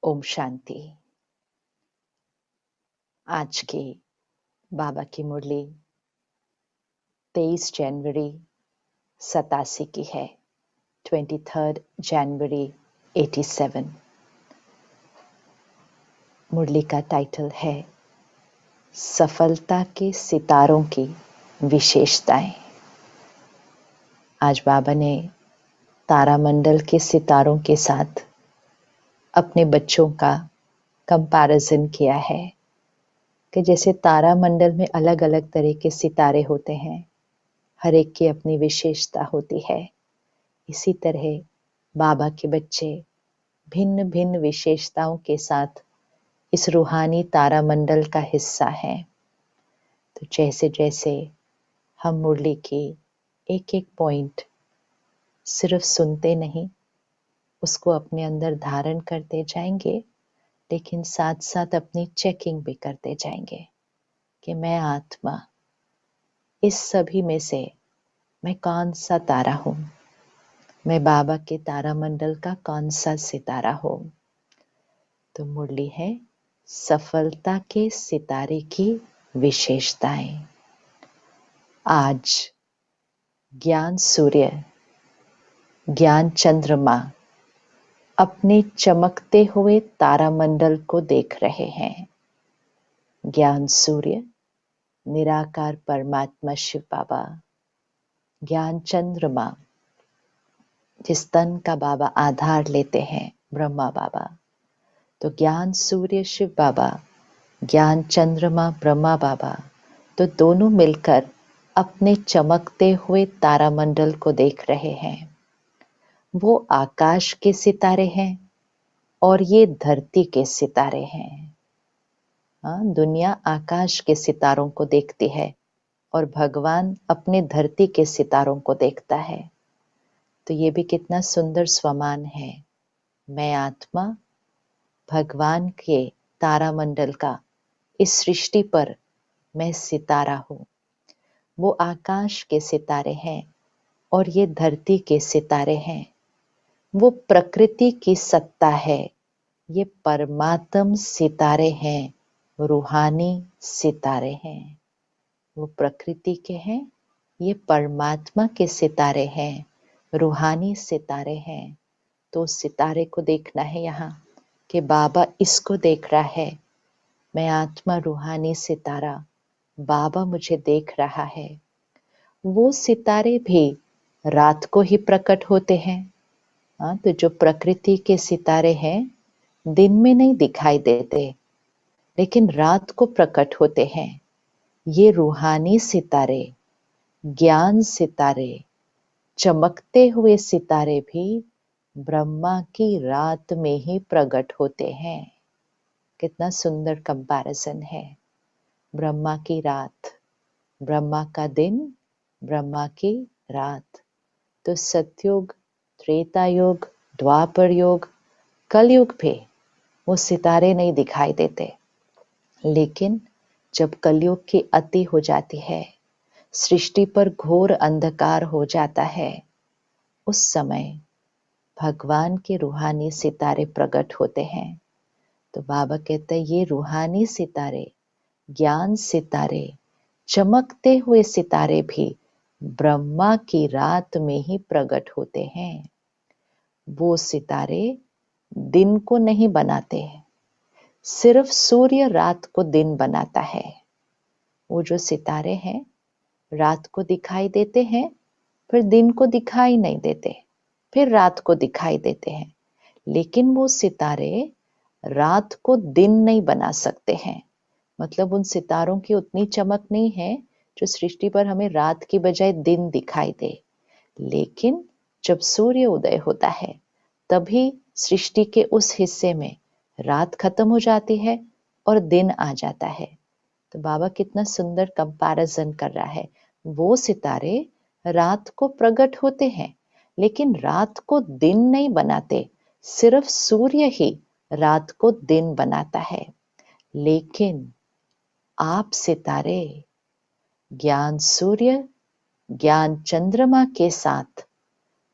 ओम शांति। आज की बाबा की मुरली 23 जनवरी 87 की है। 23 जनवरी 87। मुरली का टाइटल है सफलता के सितारों की विशेषताएं। आज बाबा ने तारामंडल के सितारों के साथ अपने बच्चों का कंपैरिजन किया है कि जैसे तारामंडल में अलग अलग तरह के सितारे होते हैं, हर एक की अपनी विशेषता होती है। इसी तरह बाबा के बच्चे भिन्न भिन्न विशेषताओं के साथ इस रूहानी तारामंडल का हिस्सा हैं। तो जैसे जैसे हम मुरली की एक एक पॉइंट सिर्फ सुनते नहीं, उसको अपने अंदर धारण करते जाएंगे, लेकिन साथ साथ अपनी चेकिंग भी करते जाएंगे कि मैं आत्मा, इस सभी में से मैं कौन सा तारा हूँ, मैं बाबा के तारामंडल का कौन सा सितारा हूँ। तो मुरली है सफलता के सितारे की विशेषताएं। आज ज्ञान सूर्य, ज्ञान चंद्रमा अपने चमकते हुए तारामंडल को देख रहे हैं। ज्ञान सूर्य निराकार परमात्मा शिव बाबा, ज्ञान चंद्रमा जिस तन का बाबा आधार लेते हैं ब्रह्मा बाबा। तो ज्ञान सूर्य शिव बाबा, ज्ञान चंद्रमा ब्रह्मा बाबा, तो दोनों मिलकर अपने चमकते हुए तारामंडल को देख रहे हैं। वो आकाश के सितारे हैं और ये धरती के सितारे हैं। दुनिया आकाश के सितारों को देखती है और भगवान अपने धरती के सितारों को देखता है। तो ये भी कितना सुंदर स्वमान है। मैं आत्मा भगवान के तारामंडल का इस सृष्टि पर मैं सितारा हूँ। वो आकाश के सितारे हैं और ये धरती के सितारे हैं। वो प्रकृति की सत्ता है, ये परमात्म सितारे हैं, रूहानी सितारे हैं। वो प्रकृति के हैं, ये परमात्मा के सितारे हैं, रूहानी सितारे हैं। तो सितारे को देखना है यहाँ कि बाबा इसको देख रहा है। मैं आत्मा रूहानी सितारा, बाबा मुझे देख रहा है। वो सितारे भी रात को ही प्रकट होते हैं। तो जो प्रकृति के सितारे हैं दिन में नहीं दिखाई देते, लेकिन रात को प्रकट होते हैं। ये रूहानी सितारे, ज्ञान सितारे, चमकते हुए सितारे भी ब्रह्मा की रात में ही प्रकट होते हैं। कितना सुंदर कंपैरिजन है। ब्रह्मा की रात, ब्रह्मा का दिन, ब्रह्मा की रात। तो सतयुग, त्रेता युग, द्वापर युग, कलयुग पे वो सितारे नहीं दिखाई देते। लेकिन जब कलयुग की अति हो जाती है, सृष्टि पर घोर अंधकार हो जाता है, उस समय भगवान के रूहानी सितारे प्रकट होते हैं। तो बाबा कहते हैं ये रूहानी सितारे, ज्ञान सितारे, चमकते हुए सितारे भी ब्रह्मा की रात में ही प्रकट होते हैं। वो सितारे दिन को नहीं बनाते हैं, सिर्फ सूर्य रात को दिन बनाता है। वो जो सितारे हैं रात को दिखाई देते हैं, फिर दिन को दिखाई नहीं देते, फिर रात को दिखाई देते हैं। लेकिन वो सितारे रात को दिन नहीं बना सकते हैं। मतलब उन सितारों की उतनी चमक नहीं है जो सृष्टि पर हमें रात की बजाय दिन दिखाई दे। लेकिन जब सूर्य उदय होता है तभी सृष्टि के उस हिस्से में रात खत्म हो जाती है और दिन आ जाता है। तो बाबा कितना सुंदर कंपैरिजन कर रहा है। वो सितारे रात को प्रकट होते हैं, लेकिन रात को दिन नहीं बनाते, सिर्फ सूर्य ही रात को दिन बनाता है। लेकिन आप सितारे ज्ञान सूर्य, ज्ञान चंद्रमा के साथ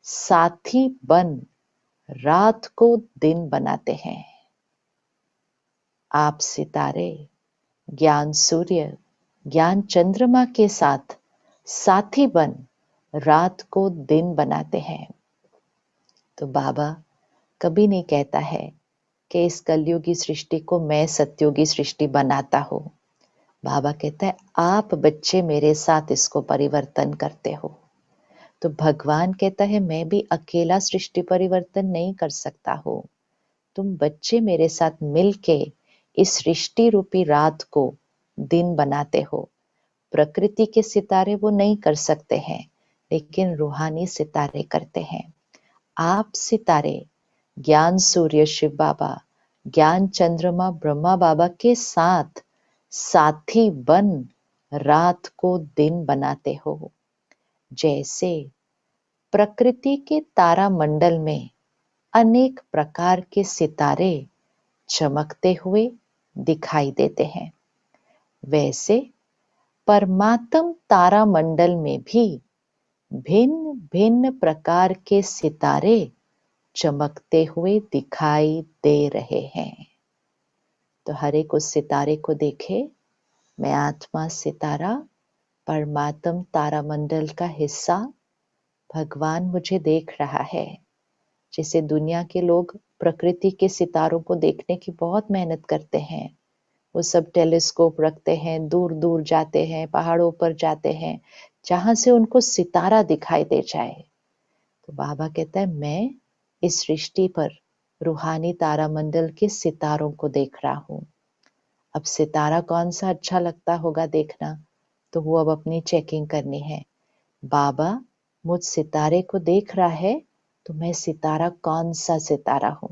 साथी बन रात को दिन बनाते हैं। आप सितारे ज्ञान सूर्य ज्ञान चंद्रमा के साथ साथी बन रात को दिन बनाते हैं। तो बाबा कभी नहीं कहता है कि इस कलयुगी सृष्टि को मैं सत्युगी सृष्टि बनाता हूं। बाबा कहता है आप बच्चे मेरे साथ इसको परिवर्तन करते हो। तो भगवान कहता है मैं भी अकेला सृष्टि परिवर्तन नहीं कर सकता हूं, तुम बच्चे मेरे साथ मिलके इस सृष्टि रूपी रात को दिन बनाते हो। प्रकृति के सितारे वो नहीं कर सकते हैं, लेकिन रूहानी सितारे करते हैं। आप सितारे ज्ञान सूर्य शिव बाबा ज्ञान चंद्रमा ब्रह्मा बाबा के साथ साथी बन रात को दिन बनाते हो। जैसे प्रकृति के तारा मंडल में अनेक प्रकार के सितारे चमकते हुए दिखाई देते हैं, वैसे परमात्म तारा मंडल में भी भिन्न भिन्न प्रकार के सितारे चमकते हुए दिखाई दे रहे हैं। तो हर एक उस सितारे को देखे, मैं आत्मा सितारा परमात्म तारा मंडल का हिस्सा, भगवान मुझे देख रहा है। जैसे दुनिया के लोग प्रकृति के सितारों को देखने की बहुत मेहनत करते हैं, वो सब टेलीस्कोप रखते हैं, दूर दूर जाते हैं, पहाड़ों पर जाते हैं, जहां से उनको सितारा दिखाई दे जाए। तो बाबा कहता है मैं इस सृष्टि पर रूहानी तारामंडल के सितारों को देख रहा हूं। अब सितारा कौन सा अच्छा लगता होगा देखना, तो वो अब अपनी चेकिंग करनी है। बाबा मुझ सितारे को देख रहा है, तो मैं सितारा कौन सा सितारा हूं।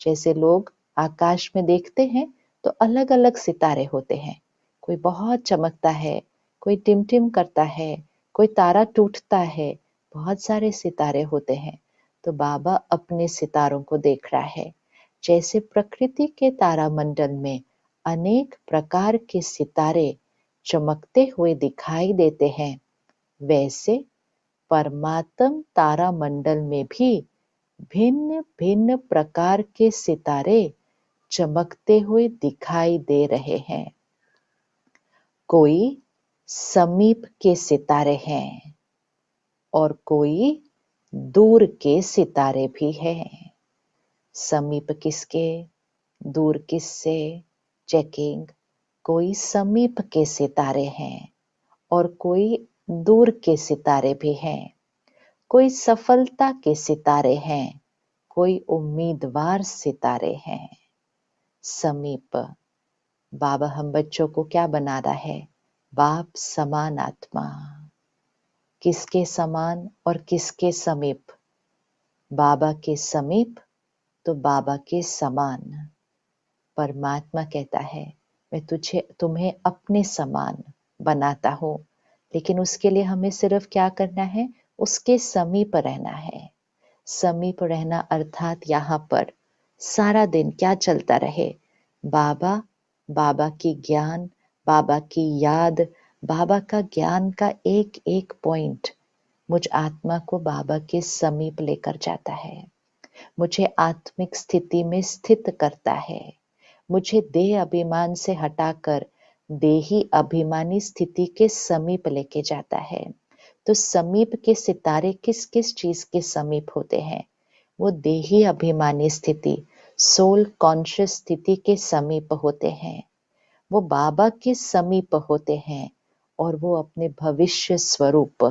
जैसे लोग आकाश में देखते हैं तो अलग अलग सितारे होते हैं, कोई बहुत चमकता है, कोई टिमटिम करता है, कोई तारा टूटता है, बहुत सारे सितारे होते हैं। तो बाबा अपने सितारों को देख रहा है। जैसे प्रकृति के तारामंडल में अनेक प्रकार के सितारे चमकते हुए दिखाई देते हैं, वैसे परमात्म तारामंडल में भी भिन्न भिन्न प्रकार के सितारे चमकते हुए दिखाई दे रहे हैं। कोई समीप के सितारे हैं और कोई दूर के सितारे भी हैं। समीप किसके, दूर किससे, चेकिंग। कोई समीप के सितारे हैं और कोई दूर के सितारे भी हैं। कोई सफलता के सितारे हैं, कोई उम्मीदवार सितारे हैं। समीप, बाबा हम बच्चों को क्या बना रहा है, बाप समान आत्मा। किसके समान और किसके समीप, बाबा के समीप तो बाबा के समान। परमात्मा कहता है मैं तुम्हें अपने समान बनाता हूं, लेकिन उसके लिए हमें सिर्फ क्या करना है, उसके समीप रहना है। समीप रहना अर्थात यहाँ पर सारा दिन क्या चलता रहे, बाबा, बाबा की ज्ञान, बाबा की याद, बाबा का ज्ञान का एक एक पॉइंट मुझ आत्मा को बाबा के समीप लेकर जाता है, मुझे आत्मिक स्थिति में स्थित करता है, मुझे देह अभिमान से हटाकर देही अभिमानी स्थिति के समीप लेके जाता है। तो समीप के सितारे किस किस चीज के समीप होते हैं, वो देही अभिमानी स्थिति, सोल कॉन्शियस स्थिति के समीप होते हैं, वो बाबा के समीप होते हैं, और वो अपने भविष्य स्वरूप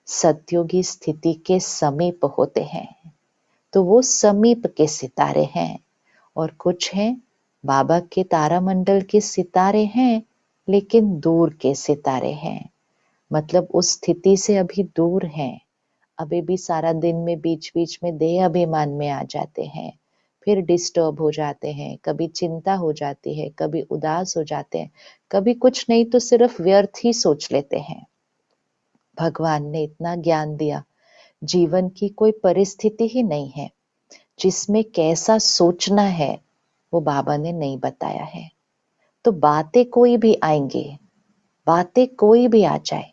सत्योगी स्थिति के समीप होते हैं। तो वो समीप के सितारे हैं। और कुछ हैं बाबा के तारामंडल के सितारे हैं, लेकिन दूर के सितारे हैं, मतलब उस स्थिति से अभी दूर हैं, अभी भी सारा दिन में बीच बीच में देह अभिमान में आ जाते हैं, फिर डिस्टर्ब हो जाते हैं, कभी चिंता हो जाती है, कभी उदास हो जाते हैं, कभी कुछ नहीं तो सिर्फ व्यर्थ ही सोच लेते हैं। भगवान ने इतना ज्ञान दिया, जीवन की कोई परिस्थिति ही नहीं है जिसमें कैसा सोचना है वो बाबा ने नहीं बताया है। तो बातें कोई भी आएंगे, बातें कोई भी आ जाए,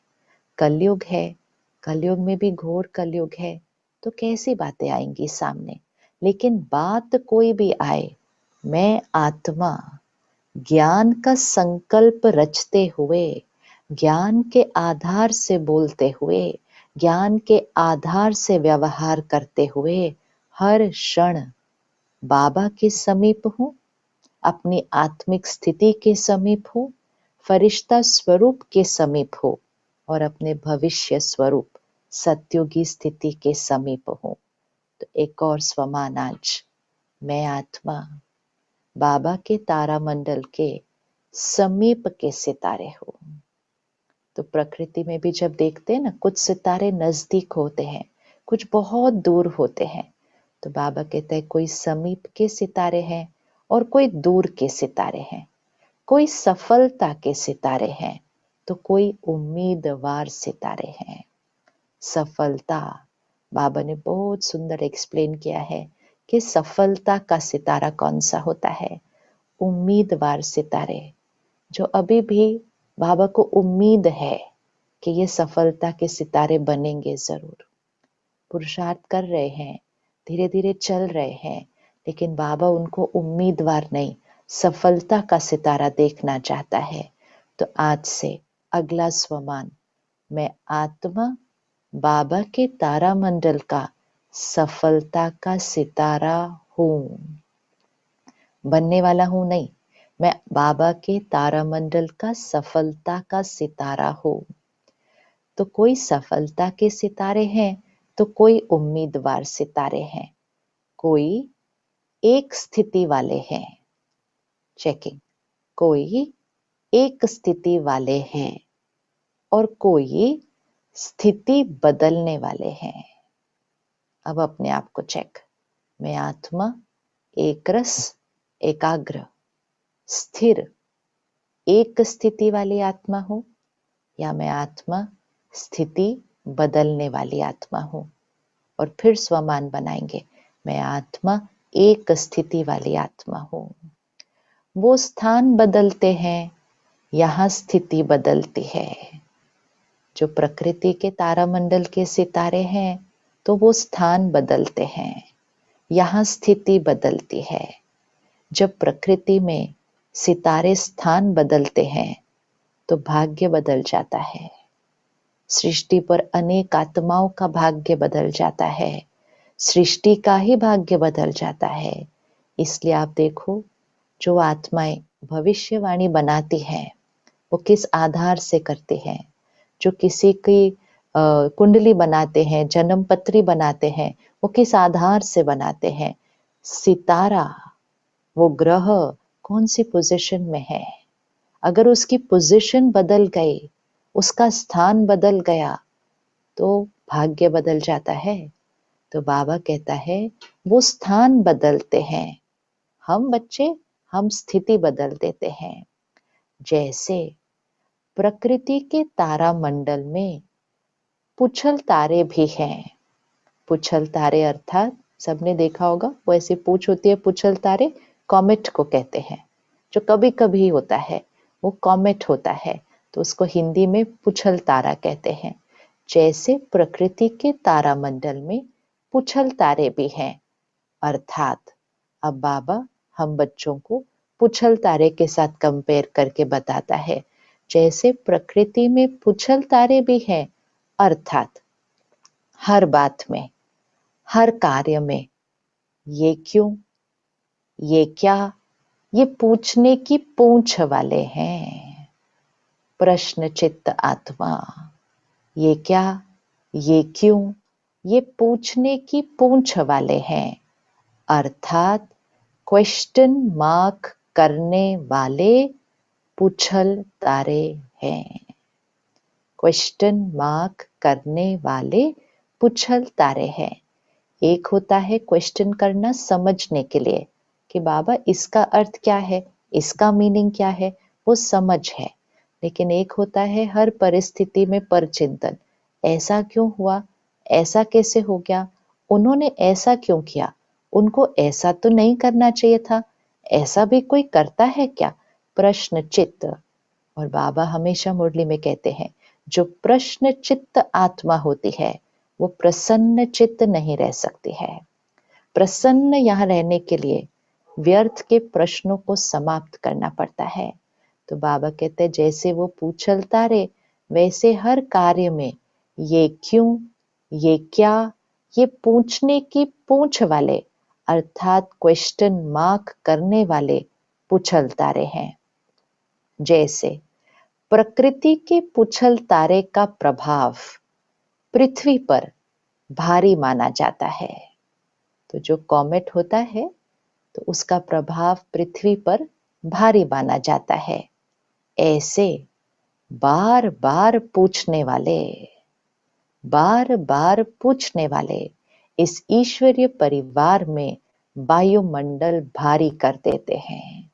कलयुग है, कलयुग में भी घोर कलयुग है, तो कैसी बातें आएंगी सामने, लेकिन बात कोई भी आए, मैं आत्मा ज्ञान का संकल्प रचते हुए, ज्ञान के आधार से बोलते हुए, ज्ञान के आधार से व्यवहार करते हुए हर क्षण बाबा के समीप हूँ, अपनी आत्मिक स्थिति के समीप हूँ, फरिश्ता स्वरूप के समीप हूँ और अपने भविष्य स्वरूप सत्युगी स्थिति के समीप हूँ। तो एक और स्वमान आज, मैं आत्मा बाबा के तारामंडल के समीप के सितारे हूँ। तो प्रकृति में भी जब देखते हैं ना, कुछ सितारे नजदीक होते हैं, कुछ बहुत दूर होते हैं। तो बाबा कहते हैं कोई समीप के सितारे हैं और कोई दूर के सितारे हैं, कोई सफलता के सितारे हैं तो कोई उम्मीदवार सितारे हैं। सफलता, बाबा ने बहुत सुंदर एक्सप्लेन किया है कि सफलता का सितारा कौन सा होता है। उम्मीदवार सितारे, जो अभी भी बाबा को उम्मीद है कि ये सफलता के सितारे बनेंगे जरूर, पुरुषार्थ कर रहे हैं, धीरे धीरे चल रहे हैं, लेकिन बाबा उनको उम्मीदवार नहीं, सफलता का सितारा देखना चाहता है। तो आज से अगला स्वमान, मैं आत्मा बाबा के तारामंडल का सफलता का सितारा हूँ। बनने वाला हूँ नहीं, मैं बाबा के तारामंडल का सफलता का सितारा हूँ। तो कोई सफलता के सितारे हैं तो कोई उम्मीदवार सितारे हैं, कोई एक स्थिति वाले हैं, चेकिंग, कोई एक स्थिति वाले हैं और कोई स्थिति बदलने वाले हैं। अब अपने आप को चेक, मैं आत्मा एक रस, एकाग्र, स्थिर, एक स्थिति वाली आत्मा हूँ या मैं आत्मा स्थिति बदलने वाली आत्मा हूँ। और फिर स्वमान बनाएंगे, मैं आत्मा एक स्थिति वाली आत्मा हूँ। वो स्थान बदलते हैं, यहाँ स्थिति बदलती है। जो प्रकृति के तारामंडल के सितारे हैं तो वो स्थान बदलते हैं, यहाँ स्थिति बदलती है। जब प्रकृति में सितारे स्थान बदलते हैं तो भाग्य बदल जाता है। सृष्टि पर अनेक आत्माओं का भाग्य बदल जाता है, सृष्टि का ही भाग्य बदल जाता है। इसलिए आप देखो, जो आत्माएं भविष्यवाणी बनाती हैं वो किस आधार से करते हैं। जो किसी की कुंडली बनाते हैं, जन्म पत्री बनाते हैं, वो किस आधार से बनाते हैं। सितारा, वो ग्रह कौन सी पोजीशन में है, अगर उसकी पोजीशन बदल गई, उसका स्थान बदल गया तो भाग्य बदल जाता है। तो बाबा कहता है वो स्थान बदलते हैं, हम बच्चे हम स्थिति बदल देते हैं। जैसे प्रकृति के तारामंडल में पुच्छल तारे भी हैं। पुच्छल तारे अर्थात सबने देखा होगा, वो ऐसी पूछ होती है पुच्छल तारे, कॉमेट को कहते हैं। जो कभी कभी होता है वो कॉमेट होता है, तो उसको हिंदी में पुच्छल तारा कहते हैं। जैसे प्रकृति के तारामंडल में पुच्छल तारे भी हैं, अर्थात अब बाबा हम बच्चों को पुच्छल तारे के साथ कंपेयर करके बताता है। जैसे प्रकृति में पुच्छल तारे भी हैं, अर्थात हर बात में, हर कार्य में ये क्यों, ये क्या, ये पूछने की पूंछ वाले हैं। प्रश्न चित्त आत्मा, ये क्या, ये क्यों, ये पूछने की पूंछ वाले हैं, अर्थात क्वेश्चन मार्क करने वाले पुच्छल तारे हैं। क्वेश्चन मार्क करने वाले पुच्छल तारे हैं। एक होता है क्वेश्चन करना समझने के लिए कि बाबा इसका अर्थ क्या है, इसका मीनिंग क्या है, वो समझ है। लेकिन एक होता है हर परिस्थिति में परचिंतन, ऐसा क्यों हुआ, ऐसा कैसे हो गया, उन्होंने ऐसा क्यों किया, उनको ऐसा तो नहीं करना चाहिए था, ऐसा भी कोई करता है क्या, प्रश्न चित्त। और बाबा हमेशा मुरली में कहते हैं, जो प्रश्न चित्त आत्मा होती है वो प्रसन्न चित्त नहीं रह सकती है। प्रसन्न यहाँ रहने के लिए व्यर्थ के प्रश्नों को समाप्त करना पड़ता है। तो बाबा कहते हैं जैसे वो पूछ चलता रहे, वैसे हर कार्य में ये क्यों, ये क्या, ये पूछने की पूंछ वाले अर्थात क्वेश्चन मार्क करने वाले पुछल तारे हैं। जैसे प्रकृति के पुछल तारे का प्रभाव पृथ्वी पर भारी माना जाता है। तो जो कॉमेट होता है तो उसका प्रभाव पृथ्वी पर भारी माना जाता है। ऐसे बार बार पूछने वाले इस ईश्वरीय परिवार में वायुमंडल भारी कर देते हैं।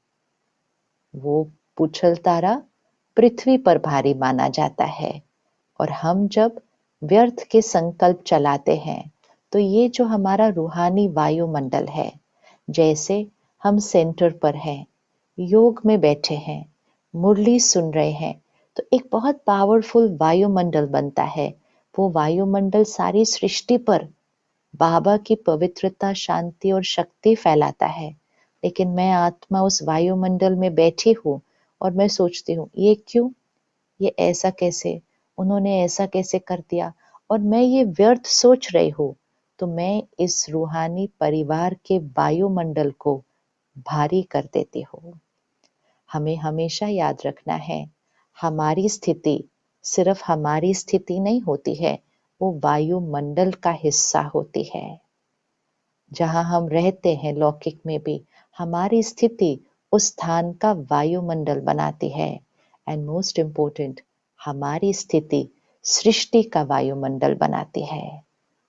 वो पुछल तारा पृथ्वी पर भारी माना जाता है, और हम जब व्यर्थ के संकल्प चलाते हैं तो ये जो हमारा रूहानी वायुमंडल है, जैसे हम सेंटर पर हैं, योग में बैठे हैं, मुरली सुन रहे हैं, तो एक बहुत पावरफुल वायुमंडल बनता है। वो वायुमंडल सारी सृष्टि पर बाबा की पवित्रता, शांति और शक्ति फैलाता है। लेकिन मैं आत्मा उस वायुमंडल में बैठी हूँ और मैं सोचती हूँ ये क्यों, ये ऐसा कैसे, उन्होंने ऐसा कैसे कर दिया, और मैं ये व्यर्थ सोच रही हूँ। तो मैं इस रूहानी परिवार के वायुमंडल को भारी कर देती हूँ। हमें हमेशा याद रखना है, हमारी स्थिति सिर्फ हमारी स्थिति नहीं होती है, वो वायुमंडल का हिस्सा होती है। जहाँ हम रहते हैं लौकिक में भी, हमारी स्थिति उस स्थान का वायुमंडल बनाती है। एंड मोस्ट इम्पोर्टेंट, हमारी स्थिति सृष्टि का वायुमंडल बनाती है।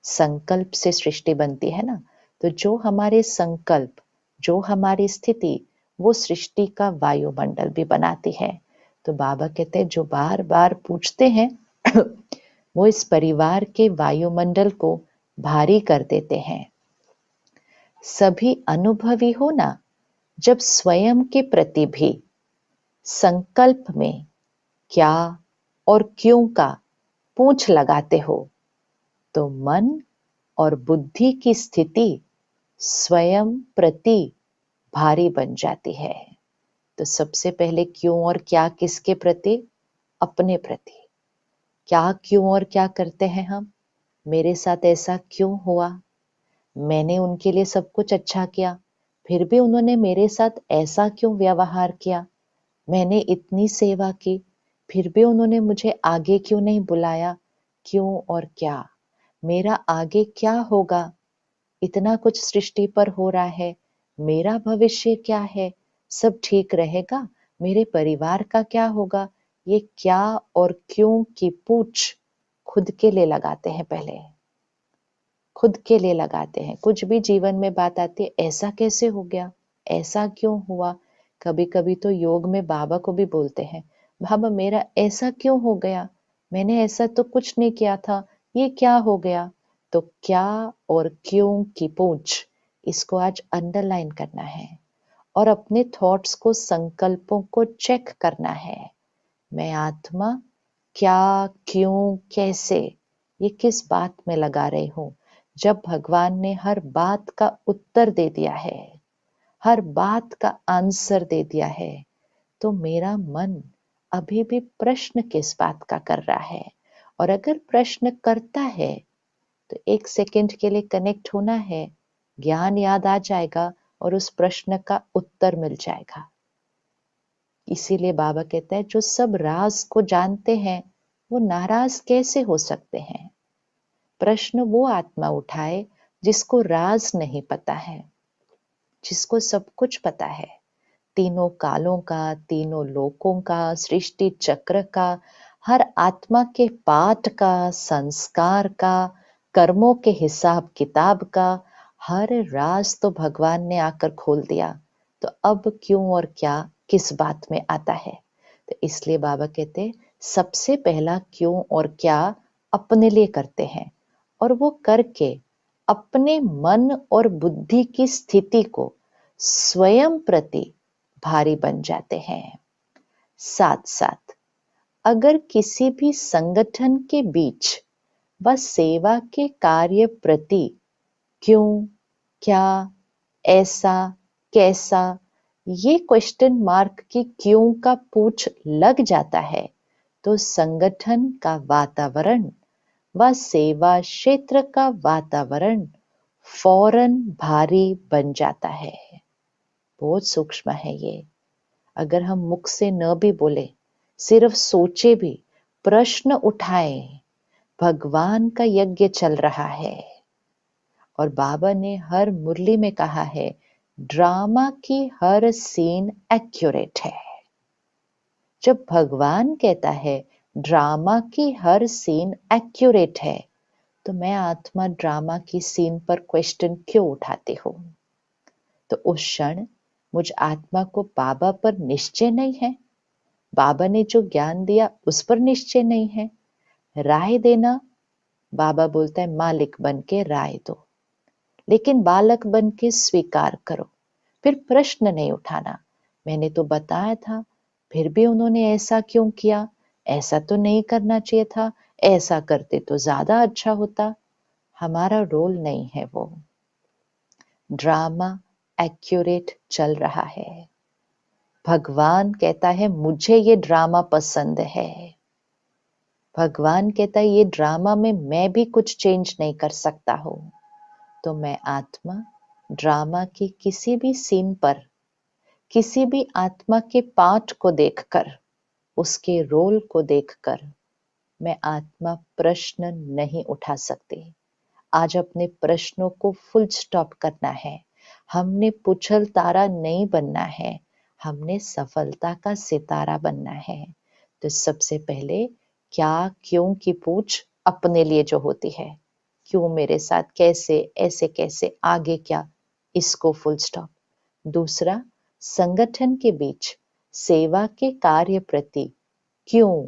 संकल्प से सृष्टि बनती है ना, तो जो हमारे संकल्प, जो हमारी स्थिति, वो सृष्टि का वायुमंडल भी बनाती है। तो बाबा कहते हैं जो बार बार पूछते हैं वो इस परिवार के वायुमंडल को भारी कर देते हैं। सभी अनुभवी हो ना, जब स्वयं के प्रति भी संकल्प में क्या और क्यों का पूंछ लगाते हो, तो मन और बुद्धि की स्थिति स्वयं प्रति भारी बन जाती है। तो सबसे पहले क्यों और क्या किसके प्रति? अपने प्रति। क्या क्यों और क्या करते हैं हम? मेरे साथ ऐसा क्यों हुआ? मैंने उनके लिए सब कुछ अच्छा किया, फिर भी उन्होंने मेरे साथ ऐसा क्यों व्यवहार किया? मैंने इतनी सेवा की, फिर भी उन्होंने मुझे आगे क्यों नहीं बुलाया? क्यों और क्या? मेरा आगे क्या होगा? इतना कुछ सृष्टि पर हो रहा है, मेरा भविष्य क्या है? सब ठीक रहेगा? मेरे परिवार का क्या होगा? ये क्या और क्यों की पूछ खुद के लिए लगाते हैं पहले। खुद के लिए लगाते हैं। कुछ भी जीवन में बात आती है, ऐसा कैसे हो गया, ऐसा क्यों हुआ? कभी कभी तो योग में बाबा को भी बोलते हैं, बाबा मेरा ऐसा क्यों हो गया, मैंने ऐसा तो कुछ नहीं किया था, ये क्या हो गया? तो क्या और क्यों की पूछ, इसको आज अंडरलाइन करना है और अपने थॉट्स को, संकल्पों को चेक करना है। मैं आत्मा क्या, क्यों, कैसे, ये किस बात में लगा रही हूँ? जब भगवान ने हर बात का उत्तर दे दिया है, हर बात का आंसर दे दिया है, तो मेरा मन अभी भी प्रश्न किस बात का कर रहा है? और अगर प्रश्न करता है तो एक सेकंड के लिए कनेक्ट होना है, ज्ञान याद आ जाएगा और उस प्रश्न का उत्तर मिल जाएगा। इसीलिए बाबा कहता है जो सब राज को जानते हैं वो नाराज कैसे हो सकते हैं? प्रश्न वो आत्मा उठाए जिसको राज नहीं पता है, जिसको सब कुछ पता है, तीनों कालों का, तीनों लोकों का, सृष्टि चक्र का, हर आत्मा के पाठ का, संस्कार का, कर्मों के हिसाब किताब का, हर राज तो भगवान ने आकर खोल दिया। तो अब क्यों और क्या किस बात में आता है? तो इसलिए बाबा कहते सबसे पहला क्यों और क्या अपने लिए करते हैं, और वो करके अपने मन और बुद्धि की स्थिति को स्वयं प्रति भारी बन जाते हैं। साथ साथ अगर किसी भी संगठन के बीच व सेवा के कार्य प्रति क्यों, क्या, ऐसा, कैसा, ये क्वेश्चन मार्क की क्यों का पूछ लग जाता है तो संगठन का वातावरण व सेवा क्षेत्र का वातावरण फौरन भारी बन जाता है। बहुत सूक्ष्म है ये। अगर हम मुख से न भी बोले, सिर्फ सोचे भी, प्रश्न उठाए, भगवान का यज्ञ चल रहा है। और बाबा ने हर मुरली में कहा है, ड्रामा की हर सीन एक्यूरेट है। जब भगवान कहता है ड्रामा की हर सीन एक्यूरेट है, तो मैं आत्मा ड्रामा की सीन पर क्वेश्चन क्यों उठाती हूँ? तो उस क्षण मुझ आत्मा को बाबा पर निश्चय नहीं है, बाबा ने जो ज्ञान दिया उस पर निश्चय नहीं है। राय देना, बाबा बोलता है मालिक बन के राय दो, लेकिन बालक बन के स्वीकार करो। फिर प्रश्न नहीं उठाना, मैंने तो बताया था, फिर भी उन्होंने ऐसा क्यों किया, ऐसा तो नहीं करना चाहिए था, ऐसा करते तो ज्यादा अच्छा होता। हमारा रोल नहीं है वो। ड्रामा एक्यूरेट चल रहा है। भगवान कहता है मुझे ये ड्रामा पसंद है। भगवान कहता है ये ड्रामा में मैं भी कुछ चेंज नहीं कर सकता हूं। तो मैं आत्मा ड्रामा की किसी भी सीन पर, किसी भी आत्मा के पाठ को देखकर, उसके रोल को देखकर मैं आत्मा प्रश्न नहीं उठा सकती। आज अपने प्रश्नों को फुल स्टॉप करना है। हमने पुछल तारा नहीं बनना है, हमने सफलता का सितारा बनना है। तो सबसे पहले क्या क्यों की पूछ अपने लिए जो होती है, क्यों मेरे साथ, कैसे, ऐसे कैसे, आगे क्या, इसको फुल स्टॉप। दूसरा, संगठन के बीच सेवा के कार्य प्रति क्यों,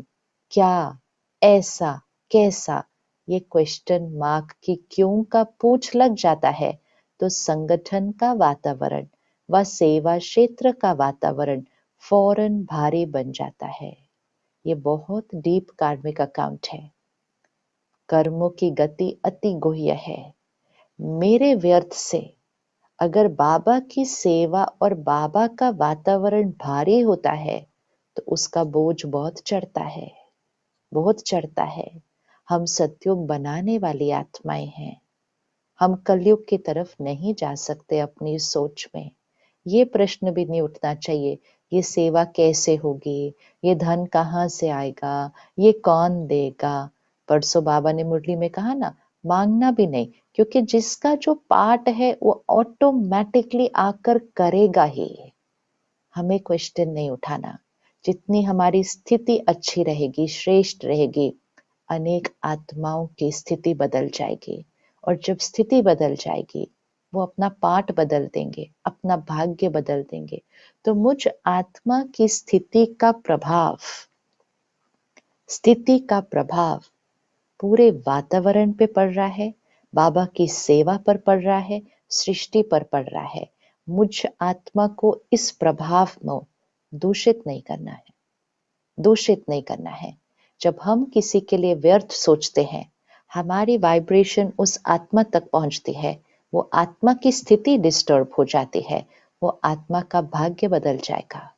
क्या, ऐसा, कैसा, ये क्वेश्चन मार्क की क्यों का पूछ लग जाता है तो संगठन का वातावरण व सेवा क्षेत्र का वातावरण फौरन भारी बन जाता है। ये बहुत डीप कार्मिक अकाउंट है। कर्मों की गति अति गुह्य है। मेरे व्यर्थ से अगर बाबा की सेवा और बाबा का वातावरण भारी होता है तो उसका बोझ बहुत चढ़ता है, बहुत चढ़ता है। हम सतयुग बनाने वाली आत्माएं हैं। हम कलयुग की तरफ नहीं जा सकते अपनी सोच में। ये प्रश्न भी नहीं उठना चाहिए, ये सेवा कैसे होगी, ये धन कहाँ से आएगा, ये कौन देगा। परसों बाबा ने मुरली में कहा ना, मांगना भी नहीं, क्योंकि जिसका जो पार्ट है वो ऑटोमेटिकली आकर करेगा ही। हमें क्वेश्चन नहीं उठाना। जितनी हमारी स्थिति अच्छी रहेगी, श्रेष्ठ रहेगी, अनेक आत्माओं की स्थिति बदल जाएगी। और जब स्थिति बदल जाएगी, वो अपना पाठ बदल देंगे, अपना भाग्य बदल देंगे। तो मुझ आत्मा की स्थिति का प्रभाव पूरे वातावरण पे पड़ रहा है, बाबा की सेवा पर पड़ रहा है, सृष्टि पर पड़ रहा है। मुझ आत्मा को इस प्रभाव में दूषित नहीं करना है, दूषित नहीं करना है। जब हम किसी के लिए व्यर्थ सोचते हैं, हमारी वाइब्रेशन उस आत्मा तक पहुंचती है, वो आत्मा की स्थिति डिस्टर्ब हो जाती है, वो आत्मा का भाग्य बदल जाएगा।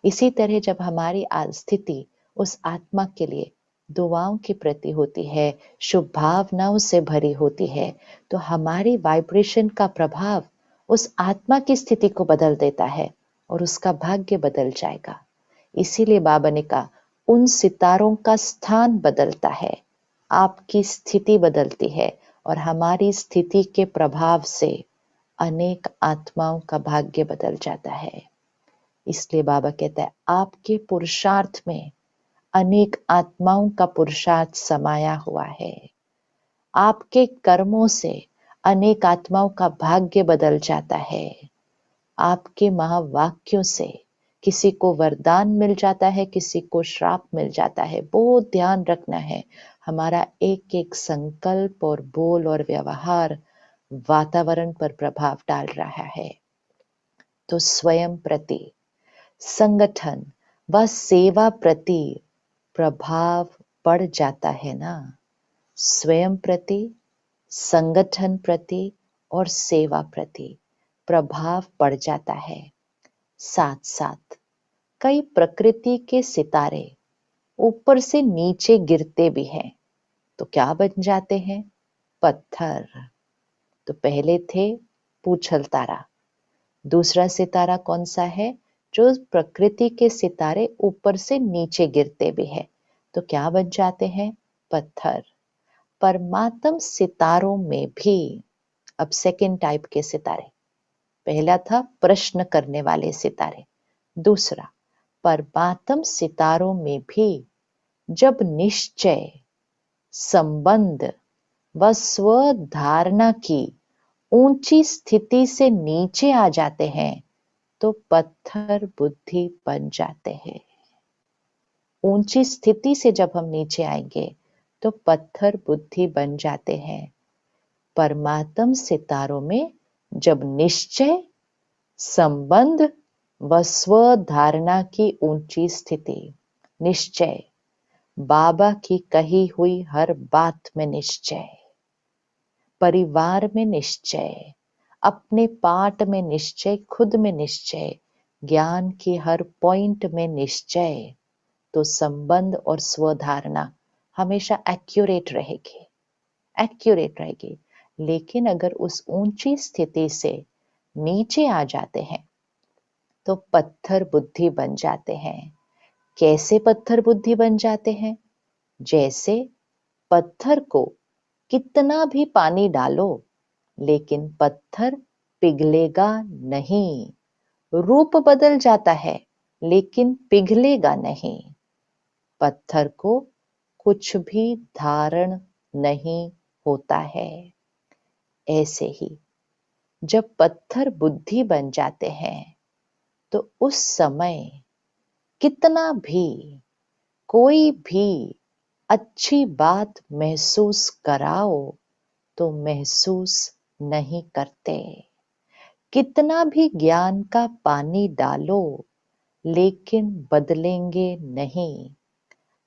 इसी तरह जब हमारी स्थिति उस आत्मा के लिए दुआओं के प्रति होती है, शुभ भावनाओं से भरी होती है, तो हमारी वाइब्रेशन का प्रभाव उस आत्मा की स्थिति को बदल देता है और उसका भाग्य बदल जाएगा। इसीलिए बाबा ने कहा, उन सितारों का स्थान बदलता है, आपकी स्थिति बदलती है और हमारी स्थिति के प्रभाव से अनेक आत्माओं का भाग्य बदल जाता है। इसलिए बाबा कहता है, आपके पुरुषार्थ में अनेक आत्माओं का पुरुषार्थ समाया हुआ है। आपके कर्मों से अनेक आत्माओं का भाग्य बदल जाता है। आपके महावाक्यों से किसी को वरदान मिल जाता है, किसी को श्राप मिल जाता है। बहुत ध्यान रखना है, हमारा एक एक संकल्प और बोल और व्यवहार वातावरण पर प्रभाव डाल रहा है। तो स्वयं प्रति, संगठन व सेवा प्रति प्रभाव पड़ जाता है ना। स्वयं प्रति, संगठन प्रति और सेवा प्रति प्रभाव पड़ जाता है। साथ साथ कई प्रकृति के सितारे ऊपर से नीचे गिरते भी हैं, तो क्या बन जाते हैं? पत्थर। तो पहले थे पूछल तारा, दूसरा सितारा कौन सा है? जो प्रकृति के सितारे ऊपर से नीचे गिरते भी है, तो क्या बन जाते हैं? पत्थर। परमात्म सितारों में भी अब सेकंड टाइप के सितारे, पहला था प्रश्न करने वाले सितारे, दूसरा परमात्म सितारों में भी जब निश्चय, संबंध व स्वधारणा की ऊंची स्थिति से नीचे आ जाते हैं, तो पत्थर बुद्धि बन जाते हैं। ऊंची स्थिति से जब हम नीचे आएंगे तो पत्थर बुद्धि बन जाते हैं। परमात्म सितारों में जब निश्चय, संबंध व स्वधारणा की ऊंची स्थिति, निश्चय, बाबा की कही हुई हर बात में निश्चय, परिवार में निश्चय, अपने पाठ में निश्चय, खुद में निश्चय, ज्ञान की हर पॉइंट में निश्चय, तो संबंध और स्वधारणा हमेशा एक्यूरेट रहेगी, एक्यूरेट रहेगी। लेकिन अगर उस ऊंची स्थिति से नीचे आ जाते हैं तो पत्थर बुद्धि बन जाते हैं। कैसे पत्थर बुद्धि बन जाते हैं? जैसे पत्थर को कितना भी पानी डालो लेकिन पत्थर पिघलेगा नहीं, रूप बदल जाता है लेकिन पिघलेगा नहीं। पत्थर को कुछ भी धारण नहीं होता है। ऐसे ही जब पत्थर बुद्धि बन जाते हैं तो उस समय कितना भी कोई भी अच्छी बात महसूस कराओ तो महसूस नहीं करते। कितना भी ज्ञान का पानी डालो लेकिन बदलेंगे नहीं।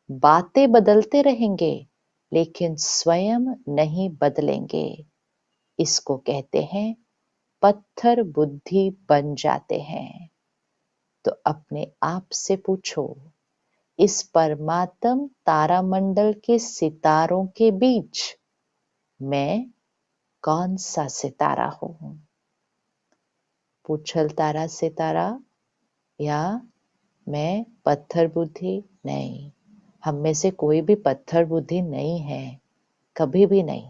बातें बदलते रहेंगे लेकिन स्वयं नहीं बदलेंगे। इसको कहते हैं पत्थर बुद्धि बन जाते हैं। तो अपने आप से पूछो, इस परमात्म तारामंडल के सितारों के बीच मैं कौन सा सितारा हूं? पूछल तारा सितारा या मैं पत्थर बुद्धि? नहीं, हम में से कोई भी पत्थर बुद्धि नहीं है, कभी भी नहीं।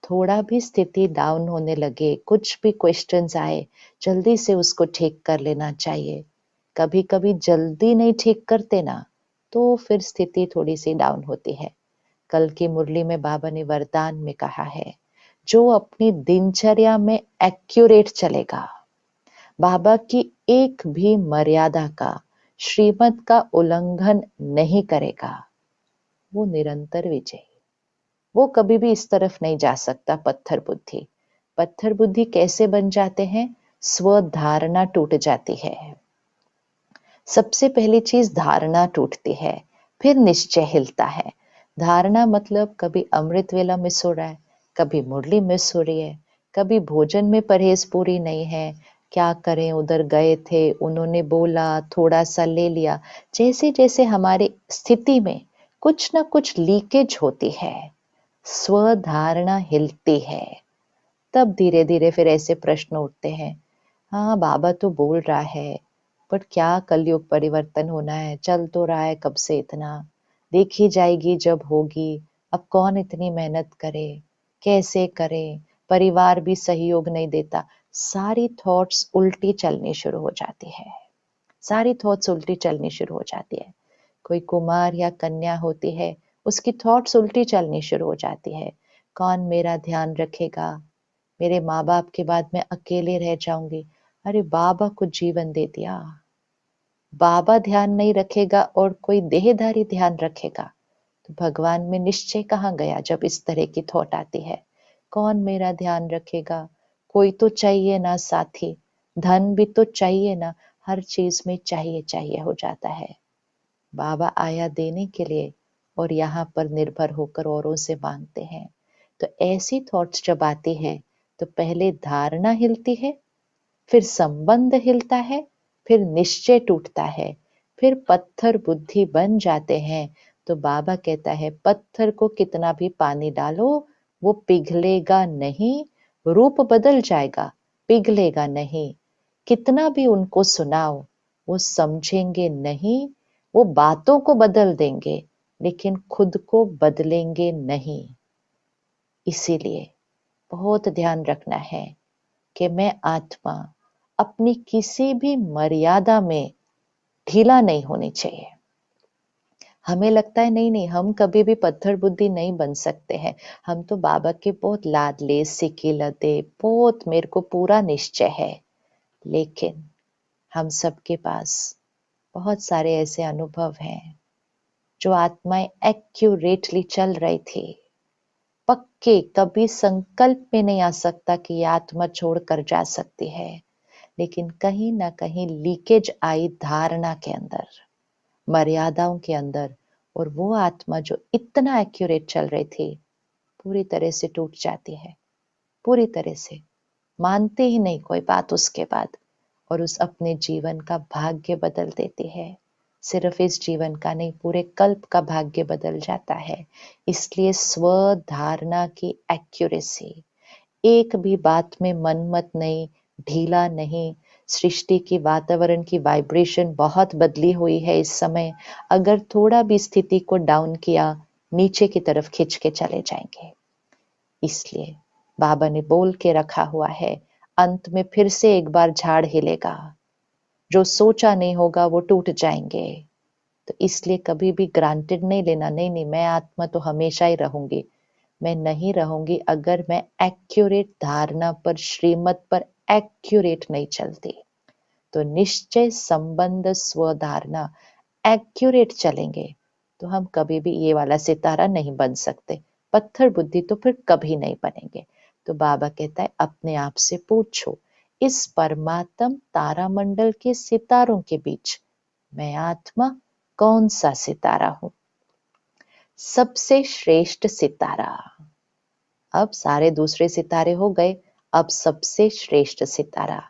थोड़ा भी स्थिति डाउन होने लगे, कुछ भी क्वेश्चंस आए, जल्दी से उसको ठीक कर लेना चाहिए। कभी कभी जल्दी नहीं ठीक करते ना तो फिर स्थिति थोड़ी सी डाउन होती है। कल की मुरली में बाबा ने वरदान में कहा है, जो अपनी दिनचर्या में एक्यूरेट चलेगा, बाबा की एक भी मर्यादा का, श्रीमत का उल्लंघन नहीं करेगा, वो निरंतर विजयी। वो कभी भी इस तरफ नहीं जा सकता पत्थर बुद्धि। पत्थर बुद्धि कैसे बन जाते हैं? स्वधारणा टूट जाती है। सबसे पहली चीज धारणा टूटती है, फिर निश्चय हिलता है। धारणा मतलब कभी अमृत वेला मिस हो रहा है, कभी मुरली मिस हो रही है, कभी भोजन में परहेज पूरी नहीं है, क्या करें, उधर गए थे, उन्होंने बोला, थोड़ा सा ले लिया। जैसे जैसे हमारी स्थिति में कुछ ना कुछ लीकेज होती है, स्वधारणा हिलती है, तब धीरे धीरे फिर ऐसे प्रश्न उठते हैं, हाँ बाबा तो बोल रहा है, बट क्या कलयुग परिवर्तन होना है, चल तो रहा है कब से इतना, देखी जाएगी जब होगी, अब कौन इतनी मेहनत करे, कैसे करे, परिवार भी सहयोग नहीं देता। सारी थॉट्स उल्टी चलनी शुरू हो जाती है, सारी थॉट्स उल्टी चलनी शुरू हो जाती है। कोई कुमार या कन्या होती है, उसकी थॉट्स उल्टी चलनी शुरू हो जाती है। कौन मेरा ध्यान रखेगा, मेरे माँ बाप के बाद मैं अकेले रह जाऊंगी। अरे बाबा को जीवन दे दिया, बाबा ध्यान नहीं रखेगा और कोई देहधारी ध्यान रखेगा तो भगवान में निश्चय कहाँ गया? जब इस तरह की थॉट आती है, कौन मेरा ध्यान रखेगा, कोई तो चाहिए ना साथी, धन भी तो चाहिए ना, हर चीज में चाहिए चाहिए हो जाता है। बाबा आया देने के लिए और यहाँ पर निर्भर होकर औरों से मांगते हैं। तो ऐसी थॉट्स जब आती हैं तो पहले धारणा हिलती है, फिर संबंध हिलता है, फिर निश्चय टूटता है, फिर पत्थर बुद्धि बन जाते हैं। तो बाबा कहता है पत्थर को कितना भी पानी डालो वो पिघलेगा नहीं, रूप बदल जाएगा, पिघलेगा नहीं। कितना भी उनको सुनाओ वो समझेंगे नहीं, वो बातों को बदल देंगे लेकिन खुद को बदलेंगे नहीं। इसीलिए बहुत ध्यान रखना है कि मैं आत्मा अपनी किसी भी मर्यादा में ढीला नहीं होनी चाहिए। हमें लगता है नहीं नहीं हम कभी भी पत्थर बुद्धि नहीं बन सकते हैं, हम तो बाबा के बहुत लाडले सिकिलते, बहुत मेरे को पूरा निश्चय है। लेकिन हम सबके पास बहुत सारे ऐसे अनुभव हैं जो आत्माएं एक्यूरेटली चल रही थी, पक्के, कभी संकल्प में नहीं आ सकता कि ये आत्मा छोड़कर जा सकती है, लेकिन कहीं ना कहीं लीकेज आई धारणा के अंदर, मर्यादाओं के अंदर, और वो आत्मा जो इतना एक्यूरेट चल रही थी पूरी तरह से टूट जाती है, पूरी तरह से मानते ही नहीं कोई बात उसके बाद, और उस अपने जीवन का भाग्य बदल देती है। सिर्फ इस जीवन का नहीं, पूरे कल्प का भाग्य बदल जाता है। इसलिए स्व धारणा की एक्यूरेसी, एक भी बात में मनमत नहीं, ढीला नहीं। सृष्टि की वातावरण की वाइब्रेशन बहुत बदली हुई है इस समय, अगर थोड़ा भी स्थिति को डाउन किया नीचे की तरफ खिंच के चले जाएंगे। इसलिए बाबा ने बोल के रखा हुआ है अंत में फिर से एक बार झाड़ हिलेगा, जो सोचा नहीं होगा वो टूट जाएंगे। तो इसलिए कभी भी ग्रांटेड नहीं लेना, नहीं नहीं मैं आत्मा तो हमेशा ही रहूंगी, मैं नहीं रहूंगी अगर मैं एक्यूरेट धारणा पर, श्रीमत पर एक्यूरेट नहीं चलती। तो निश्चय संबंध स्वधारणा एक्यूरेट चलेंगे तो हम कभी भी ये वाला सितारा नहीं बन सकते, पत्थर बुद्धि तो फिर कभी नहीं बनेंगे। तो बाबा कहता है अपने आप से पूछो, इस परमात्म तारामंडल के सितारों के बीच मैं आत्मा कौन सा सितारा हूं? सबसे श्रेष्ठ सितारा। अब सारे दूसरे सितारे हो गए, अब सबसे श्रेष्ठ सितारा।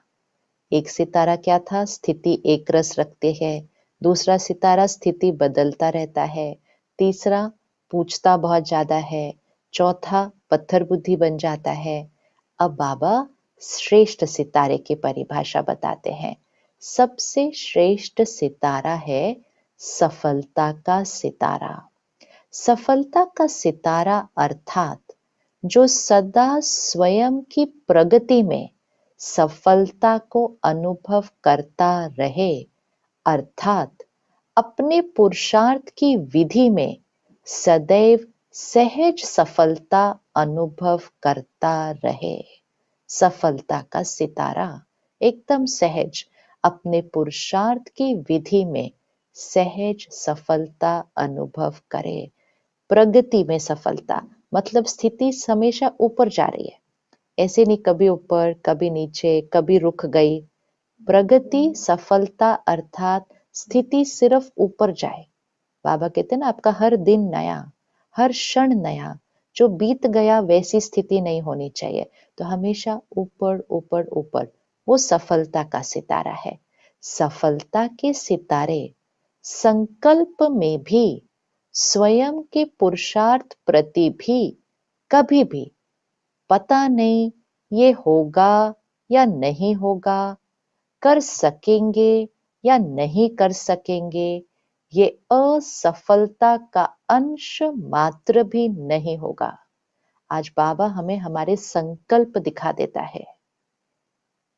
एक सितारा क्या था? स्थिति एक रस रखते हैं। दूसरा सितारा स्थिति बदलता रहता है। तीसरा पूछता बहुत ज्यादा है। चौथा पत्थर बुद्धि बन जाता है। अब बाबा श्रेष्ठ सितारे की परिभाषा बताते हैं। सबसे श्रेष्ठ सितारा है सफलता का सितारा। सफलता का सितारा अर्थात जो सदा स्वयं की प्रगति में सफलता को अनुभव करता रहे, अर्थात अपने पुरुषार्थ की विधि में सदैव सहज सफलता अनुभव करता रहे। सफलता का सितारा एकदम सहज, अपने पुरुषार्थ की विधि में सहज सफलता अनुभव करे। प्रगति में सफलता मतलब स्थिति हमेशा ऊपर जा रही है, ऐसे नहीं कभी ऊपर कभी नीचे कभी रुक गई। प्रगति सफलता अर्थात स्थिति सिर्फ ऊपर जाए। बाबा कहते हैं ना आपका हर दिन नया, हर क्षण नया, जो बीत गया वैसी स्थिति नहीं होनी चाहिए। तो हमेशा ऊपर ऊपर ऊपर, वो सफलता का सितारा है। सफलता के सितारे संकल्प में भी, स्वयं के पुरुषार्थ प्रति भी कभी भी पता नहीं ये होगा या नहीं होगा, कर सकेंगे या नहीं कर सकेंगे, ये असफलता का अंश मात्र भी नहीं होगा। आज बाबा हमें हमारे संकल्प दिखा देता है,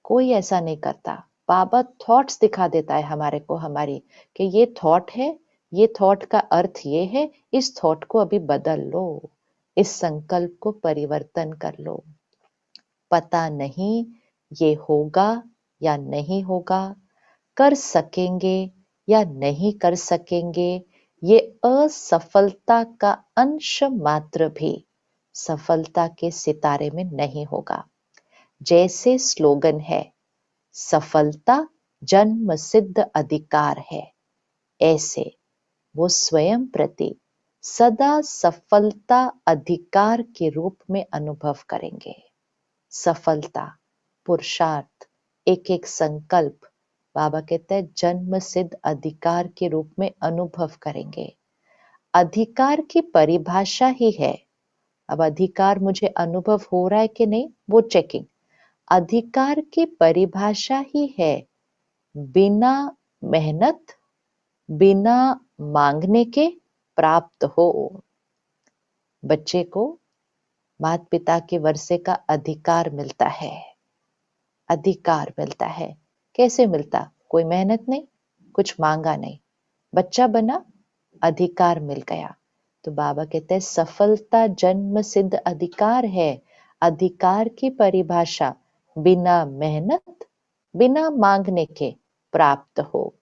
कोई ऐसा नहीं करता। बाबा थॉट्स दिखा देता है हमारे को, हमारी कि ये थॉट है, ये थॉट का अर्थ ये है, इस थॉट को अभी बदल लो, इस संकल्प को परिवर्तन कर लो। पता नहीं ये होगा या नहीं होगा, कर सकेंगे या नहीं कर सकेंगे, ये असफलता का अंश मात्र भी सफलता के सितारे में नहीं होगा। जैसे स्लोगन है सफलता जन्म सिद्ध अधिकार है, ऐसे वो स्वयं प्रति सदा सफलता अधिकार के रूप में अनुभव करेंगे। सफलता, पुरुषार्थ एक एक संकल्प बाबा कहते हैं जन्म सिद्ध अधिकार के रूप में अनुभव करेंगे। अधिकार की परिभाषा ही है, अब अधिकार मुझे अनुभव हो रहा है कि नहीं वो चेकिंग, अधिकार की परिभाषा ही है बिना मेहनत, बिना मांगने के प्राप्त हो। बच्चे को माता पिता के वर्षे का अधिकार मिलता है, अधिकार मिलता है। कैसे मिलता? कोई मेहनत नहीं, कुछ मांगा नहीं, बच्चा बना, अधिकार मिल गया। तो बाबा कहते हैं सफलता जन्म सिद्ध अधिकार है। अधिकार की परिभाषा बिना मेहनत, बिना मांगने के प्राप्त हो,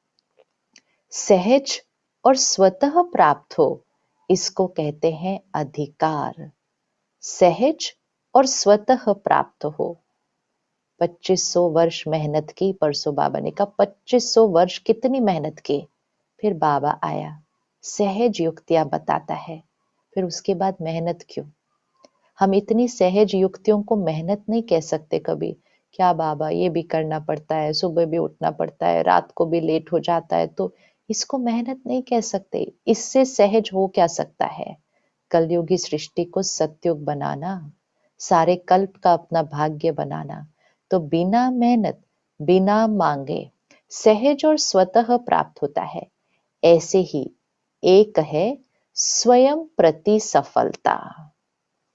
सहज और स्वतः प्राप्त हो, इसको कहते हैं अधिकार। सहज और स्वतः प्राप्त हो। 2500 वर्ष मेहनत की, परसों बाबा ने कहा 2500 वर्ष कितनी मेहनत की, फिर बाबा आया सहज युक्तियां बताता है, फिर उसके बाद मेहनत क्यों? हम इतनी सहज युक्तियों को मेहनत नहीं कह सकते कभी। क्या बाबा ये भी करना पड़ता है, सुबह भी उठना पड़ता है, रात को भी लेट हो जाता है, तो इसको मेहनत नहीं कह सकते। इससे सहज हो क्या सकता है? कलयुगी सृष्टि को सतयुग बनाना, सारे कल्प का अपना भाग्य बनाना, तो बिना मेहनत, बिना मांगे सहज और स्वतः प्राप्त होता है। ऐसे ही एक है स्वयं प्रति सफलता।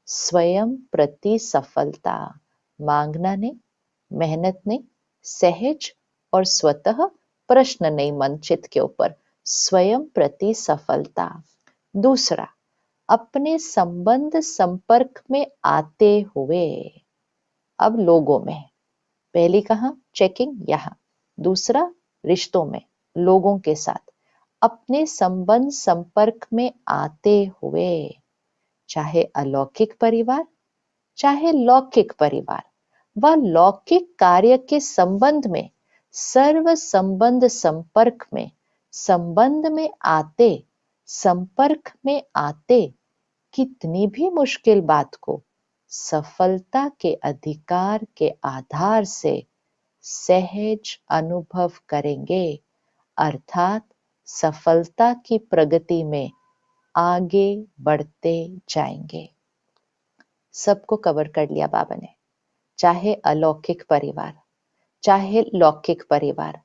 स्वयं प्रति सफलता, मांगना नहीं, मेहनत नहीं, सहज और स्वतः, प्रश्न नहीं मन चित के ऊपर, स्वयं प्रति सफलता। दूसरा, अपने संबंध संपर्क में आते हुए, अब लोगों में, पहली कहा चेकिंग यहाँ, दूसरा रिश्तों में, लोगों के साथ अपने संबंध संपर्क में आते हुए, चाहे अलौकिक परिवार, चाहे लौकिक परिवार, व लौकिक कार्य के संबंध में, सर्व संबंध संपर्क में, संबंध में आते, संपर्क में आते, कितनी भी मुश्किल बात को सफलता के अधिकार के आधार से सहज अनुभव करेंगे, अर्थात सफलता की प्रगति में आगे बढ़ते जाएंगे। सबको कवर कर लिया बाबा ने, चाहे अलौकिक परिवार, चाहे लौकिक परिवार,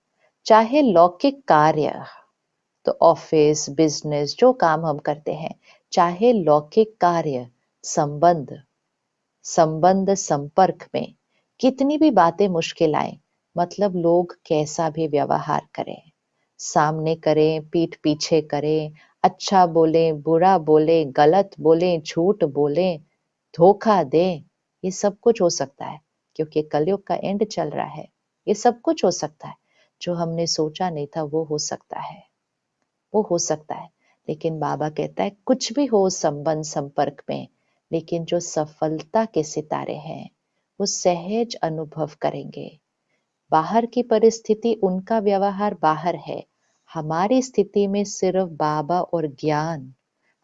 चाहे लौकिक कार्य, तो ऑफिस बिजनेस जो काम हम करते हैं, चाहे लौकिक कार्य, संबंध, संबंध संपर्क में कितनी भी बातें मुश्किल आए, मतलब लोग कैसा भी व्यवहार करें, सामने करें, पीठ पीछे करें, अच्छा बोले, बुरा बोले, गलत बोले, झूठ बोले, धोखा दे, ये सब कुछ हो सकता है, क्योंकि कलयुग का एंड चल रहा है। ये सब कुछ हो सकता है, जो हमने सोचा नहीं था वो हो सकता है, वो हो सकता है। लेकिन बाबा कहता है कुछ भी हो संबंध संपर्क में, लेकिन जो सफलता के सितारे हैं वो सहज अनुभव करेंगे। बाहर की परिस्थिति, उनका व्यवहार बाहर है, हमारी स्थिति में सिर्फ बाबा और ज्ञान,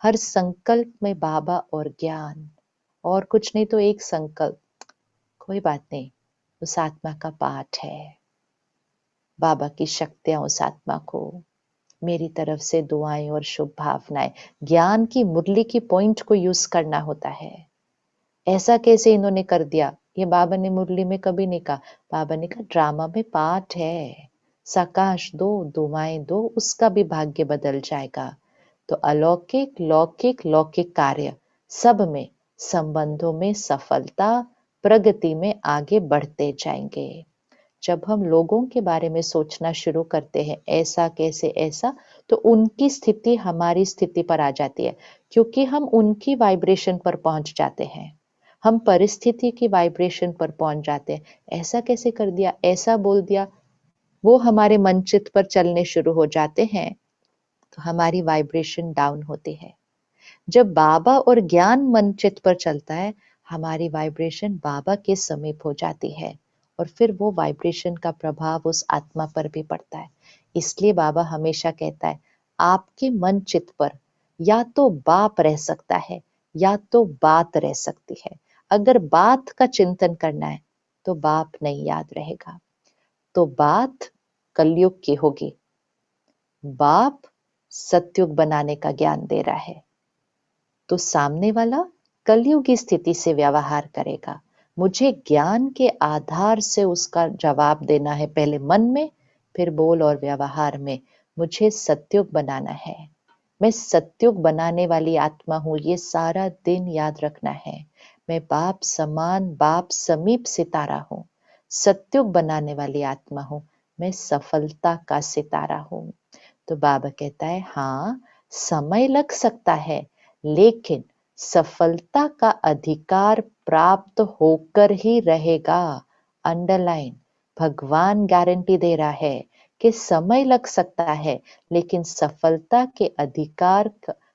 हर संकल्प में बाबा और ज्ञान, और कुछ नहीं तो एक संकल्प, कोई बात नहीं, उस आत्मा का पाठ है, बाबा की शक्तियां उस आत्मा को, मेरी तरफ से दुआएं और शुभ भावनाएं। ज्ञान की मुरली की पॉइंट को यूज करना होता है। ऐसा कैसे इन्होंने कर दिया, ये बाबा ने मुरली में कभी नहीं कहा। बाबा ने कहा ड्रामा में पाठ है, सकाश दो, दुआएं दो, उसका भी भाग्य बदल जाएगा। तो अलौकिक लौकिक लौकिक कार्य सब में, संबंधों में सफलता, प्रगति में आगे बढ़ते जाएंगे। जब हम लोगों के बारे में सोचना शुरू करते हैं, ऐसा कैसे ऐसा, तो उनकी स्थिति हमारी स्थिति पर आ जाती है, क्योंकि हम उनकी वाइब्रेशन पर पहुंच जाते हैं, हम परिस्थिति की वाइब्रेशन पर पहुंच जाते हैं। ऐसा कैसे कर दिया, ऐसा बोल दिया, वो हमारे मन चित पर चलने शुरू हो जाते हैं, तो हमारी वाइब्रेशन डाउन होती है। जब बाबा और ज्ञान मन चित पर चलता है, हमारी वाइब्रेशन बाबा के समीप हो जाती है, और फिर वो वाइब्रेशन का प्रभाव उस आत्मा पर भी पड़ता है। इसलिए बाबा हमेशा कहता है आपके मन चित पर या तो बाप रह सकता है या तो बात रह सकती है। अगर बात का चिंतन करना है तो बाप नहीं याद रहेगा, तो बात कलयुग की होगी। बाप सतयुग बनाने का ज्ञान दे रहा है, तो सामने वाला कलयुग की स्थिति से व्यवहार करेगा। मुझे ज्ञान के आधार से उसका जवाब देना है, पहले मन में, फिर बोल और व्यवहार में। मुझे सतयुग बनाना है, मैं सतयुग बनाने वाली आत्मा हूं, ये सारा दिन याद रखना है। मैं बाप समान, बाप समीप सितारा हूं, सतयुग बनाने वाली आत्मा हूं, मैं सफलता का सितारा हूं। तो बाबा कहता है, हाँ समय लग सकता है, लेकिन सफलता का अधिकार प्राप्त होकर ही रहेगा। अंडरलाइन, भगवान गारंटी दे रहा है कि समय लग सकता है, लेकिन सफलता के अधिकार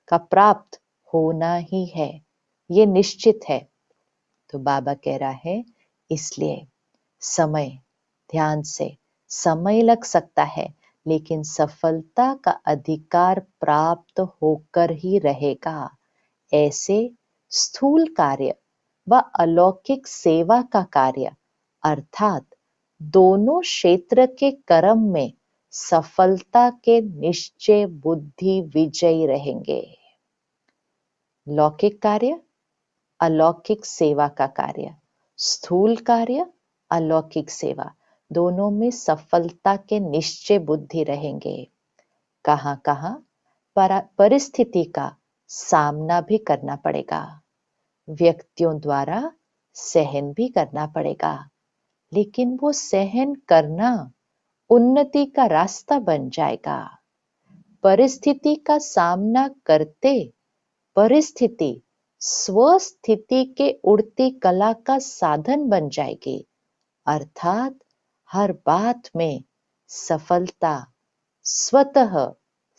का प्राप्त होना ही है, ये निश्चित है। तो बाबा कह रहा है, इसलिए समय, ध्यान से, समय लग सकता है, लेकिन सफलता का अधिकार प्राप्त होकर ही रहेगा। ऐसे स्थूल कार्य व अलौकिक सेवा का कार्य, अर्थात दोनों क्षेत्र के कर्म में सफलता के निश्चय बुद्धि विजयी रहेंगे। लौकिक कार्य, अलौकिक सेवा का कार्य, स्थूल कार्य, अलौकिक सेवा, दोनों में सफलता के निश्चय बुद्धि रहेंगे। कहां कहां परिस्थिति का सामना भी करना पड़ेगा, व्यक्तियों द्वारा सहन भी करना पड़ेगा, लेकिन वो सहन करना उन्नति का रास्ता बन जाएगा। परिस्थिति का सामना करते परिस्थिति स्वस्थिति के उड़ती कला का साधन बन जाएगी, अर्थात हर बात में सफलता स्वतः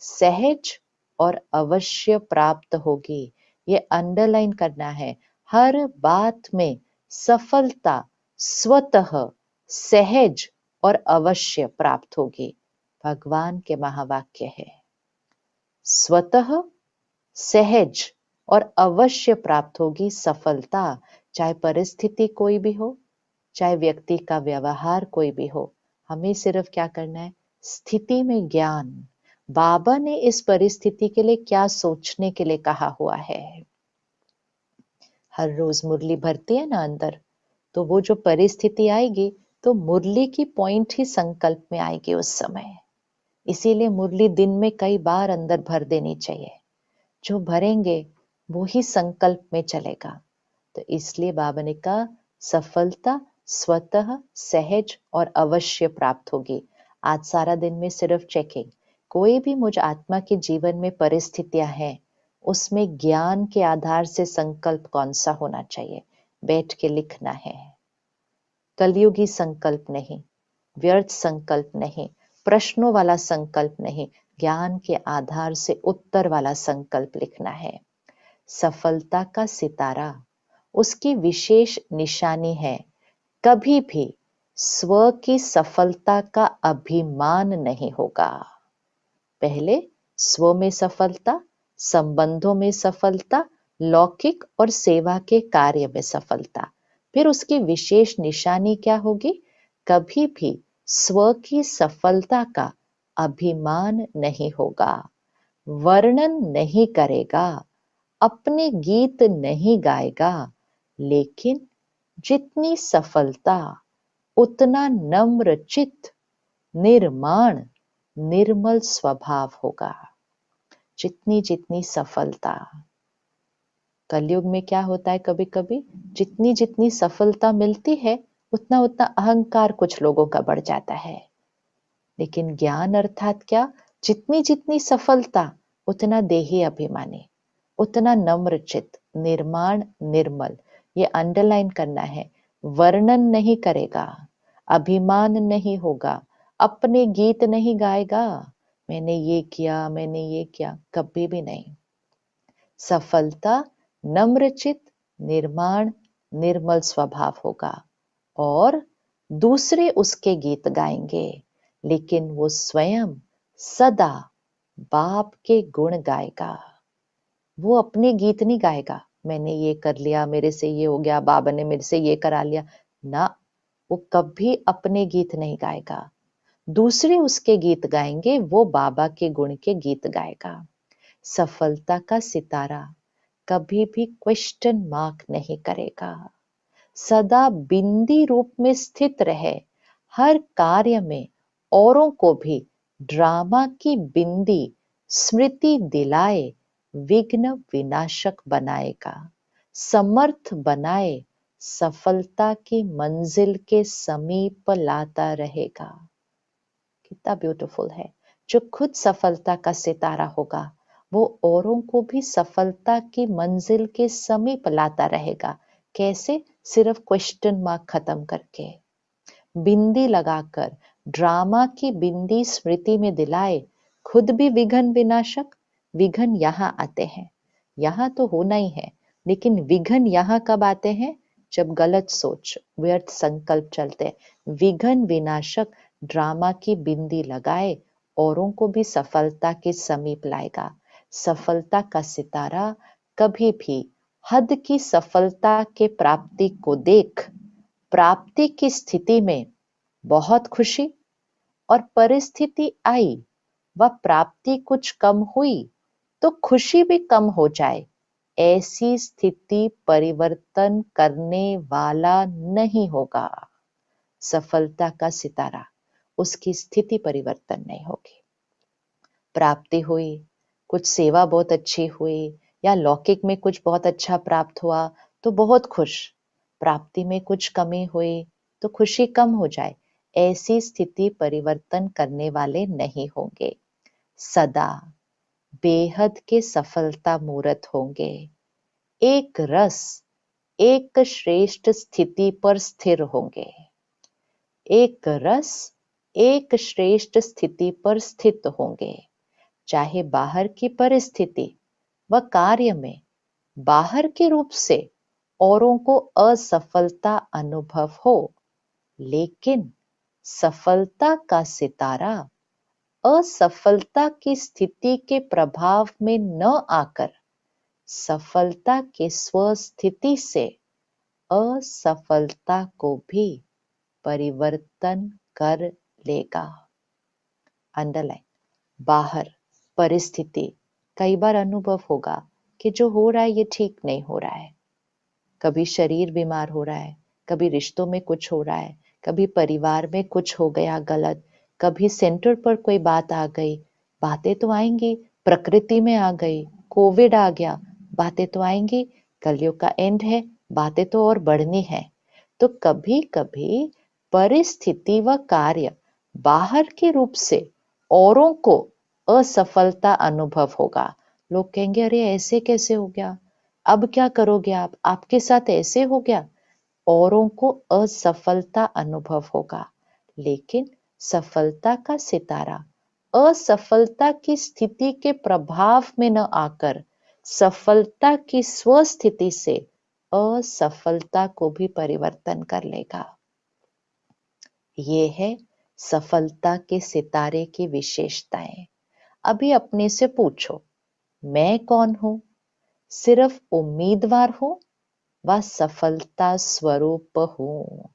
सहज और अवश्य प्राप्त होगी। ये अंडरलाइन करना है, हर बात में सफलता स्वतः सहज और अवश्य प्राप्त होगी। भगवान के महावाक्य है, स्वतः सहज और अवश्य प्राप्त होगी सफलता, चाहे परिस्थिति कोई भी हो, चाहे व्यक्ति का व्यवहार कोई भी हो। हमें सिर्फ क्या करना है, स्थिति में ज्ञान। बाबा ने इस परिस्थिति के लिए क्या सोचने के लिए कहा हुआ है। हर रोज मुरली भरती है ना अंदर, तो वो जो परिस्थिति आएगी तो मुरली की पॉइंट ही संकल्प में आएगी उस समय। इसीलिए मुरली दिन में कई बार अंदर भर देनी चाहिए, जो भरेंगे वो ही संकल्प में चलेगा। तो इसलिए बाबा ने कहा, सफलता स्वतः सहज और अवश्य प्राप्त होगी। आज सारा दिन में सिर्फ चेकिंग, कोई भी मुझ आत्मा के जीवन में परिस्थितियां हैं, उसमें ज्ञान के आधार से संकल्प कौन सा होना चाहिए, बैठ के लिखना है। कलयुगी संकल्प नहीं, व्यर्थ संकल्प नहीं, प्रश्नों वाला संकल्प नहीं, ज्ञान के आधार से उत्तर वाला संकल्प लिखना है। सफलता का सितारा, उसकी विशेष निशानी है, कभी भी स्व की सफलता का अभिमान नहीं होगा। पहले स्व में सफलता, संबंधों में सफलता, लौकिक और सेवा के कार्य में सफलता, फिर उसकी विशेष निशानी क्या होगी, कभी भी स्व की सफलता का अभिमान नहीं होगा, वर्णन नहीं करेगा, अपने गीत नहीं गाएगा, लेकिन जितनी सफलता उतना नम्र चित्त, निर्माण, निर्मल स्वभाव होगा। जितनी जितनी सफलता, कलयुग में क्या होता है, कभी कभी जितनी जितनी सफलता मिलती है उतना उतना अहंकार कुछ लोगों का बढ़ जाता है। लेकिन ज्ञान अर्थात क्या, जितनी जितनी सफलता उतना देही अभिमानी, उतना नम्र चित्त, निर्माण, निर्मल। ये अंडरलाइन करना है, वर्णन नहीं करेगा, अभिमान नहीं होगा, अपने गीत नहीं गाएगा, मैंने ये किया, मैंने ये किया, कभी भी नहीं। सफलता नम्रचित, निर्माण, निर्मल स्वभाव होगा, और दूसरे उसके गीत गाएंगे, लेकिन वो स्वयं सदा बाप के गुण गाएगा। वो अपने गीत नहीं गाएगा, मैंने ये कर लिया, मेरे से ये हो गया, बाबा ने मेरे से ये करा लिया, ना, वो कभी अपने गीत नहीं गाएगा, दूसरे उसके गीत गाएंगे, वो बाबा के गुण के गीत गाएगा। सफलता का सितारा कभी भी क्वेश्चन मार्क नहीं करेगा, सदा बिंदी रूप में स्थित रहे, हर कार्य में औरों को भी ड्रामा की बिंदी स्मृति दिलाए, विघ्न विनाशक बनाएगा, समर्थ बनाए, सफलता की मंजिल के समीप लाता रहेगा। कितना ब्यूटीफुल है। जो खुद सफलता का सितारा होगा वो औरों को भी सफलता की मंजिल के समीप लाता रहेगा। कैसे? सिर्फ क्वेश्चन मार्क खत्म करके, बिंदी लगाकर, ड्रामा की बिंदी स्मृति में दिलाए, खुद भी विघन विनाशक। विघन यहाँ आते हैं, यहाँ तो होना ही है, लेकिन विघन यहाँ कब आते हैं? जब गलत सोच, व्यर्थ संकल्प चलते हैं। विघन विनाशक ड्रामा की बिंदी लगाए, औरों को भी सफलता के समीप लाएगा। सफलता का सितारा कभी भी हद की सफलता के प्राप्ति को देख, प्राप्ति की स्थिति में बहुत खुशी, और परिस्थिति आई व प्राप्ति कुछ कम हुई तो खुशी भी कम हो जाए, ऐसी स्थिति परिवर्तन करने वाला नहीं होगा। सफलता का सितारा, उसकी स्थिति परिवर्तन नहीं होगी। प्राप्ति हुई, कुछ सेवा बहुत अच्छी हुई, या लौकिक में कुछ बहुत अच्छा प्राप्त हुआ तो बहुत खुश, प्राप्ति में कुछ कमी हुई तो खुशी कम हो जाए, ऐसी स्थिति परिवर्तन करने वाले नहीं होंगे। सदा बेहद के सफलता मूर्त होंगे, एक रस, एक श्रेष्ठ स्थिति पर स्थिर होंगे। एक रस, एक श्रेष्ठ स्थिति पर स्थित होंगे, चाहे बाहर की परिस्थिति व कार्य में बाहर के रूप से औरों को असफलता अनुभव हो, लेकिन सफलता का सितारा असफलता की स्थिति के प्रभाव में न आकर सफलता के स्वस्थिति से असफलता को भी परिवर्तन कर लेगा। अंडरलाइन, बाहर परिस्थिति कई बार अनुभव होगा कि जो हो रहा है ये ठीक नहीं हो रहा है। कभी शरीर बीमार हो रहा है, कभी रिश्तों में कुछ हो रहा है, कभी परिवार में कुछ हो गया गलत, कभी सेंटर पर कोई बात आ गई। बातें तो आएंगी, प्रकृति में आ गई, कोविड आ गया, बातें तो आएंगी, कलयुग का एंड है, बातें तो और बढ़नी है। तो कभी कभी परिस्थिति व कार्य बाहर के रूप से औरों को असफलता अनुभव होगा। लोग कहेंगे अरे ऐसे कैसे हो गया, अब क्या करोगे आप, आपके साथ ऐसे हो गया। औरों को असफलता अनुभव होगा, लेकिन सफलता का सितारा असफलता की स्थिति के प्रभाव में न आकर सफलता की स्वस्थिति से असफलता को भी परिवर्तन कर लेगा। ये है सफलता के सितारे की विशेषताएं। अभी अपने से पूछो, मैं कौन हूं? सिर्फ उम्मीदवार हूं व सफलता स्वरूप हूं?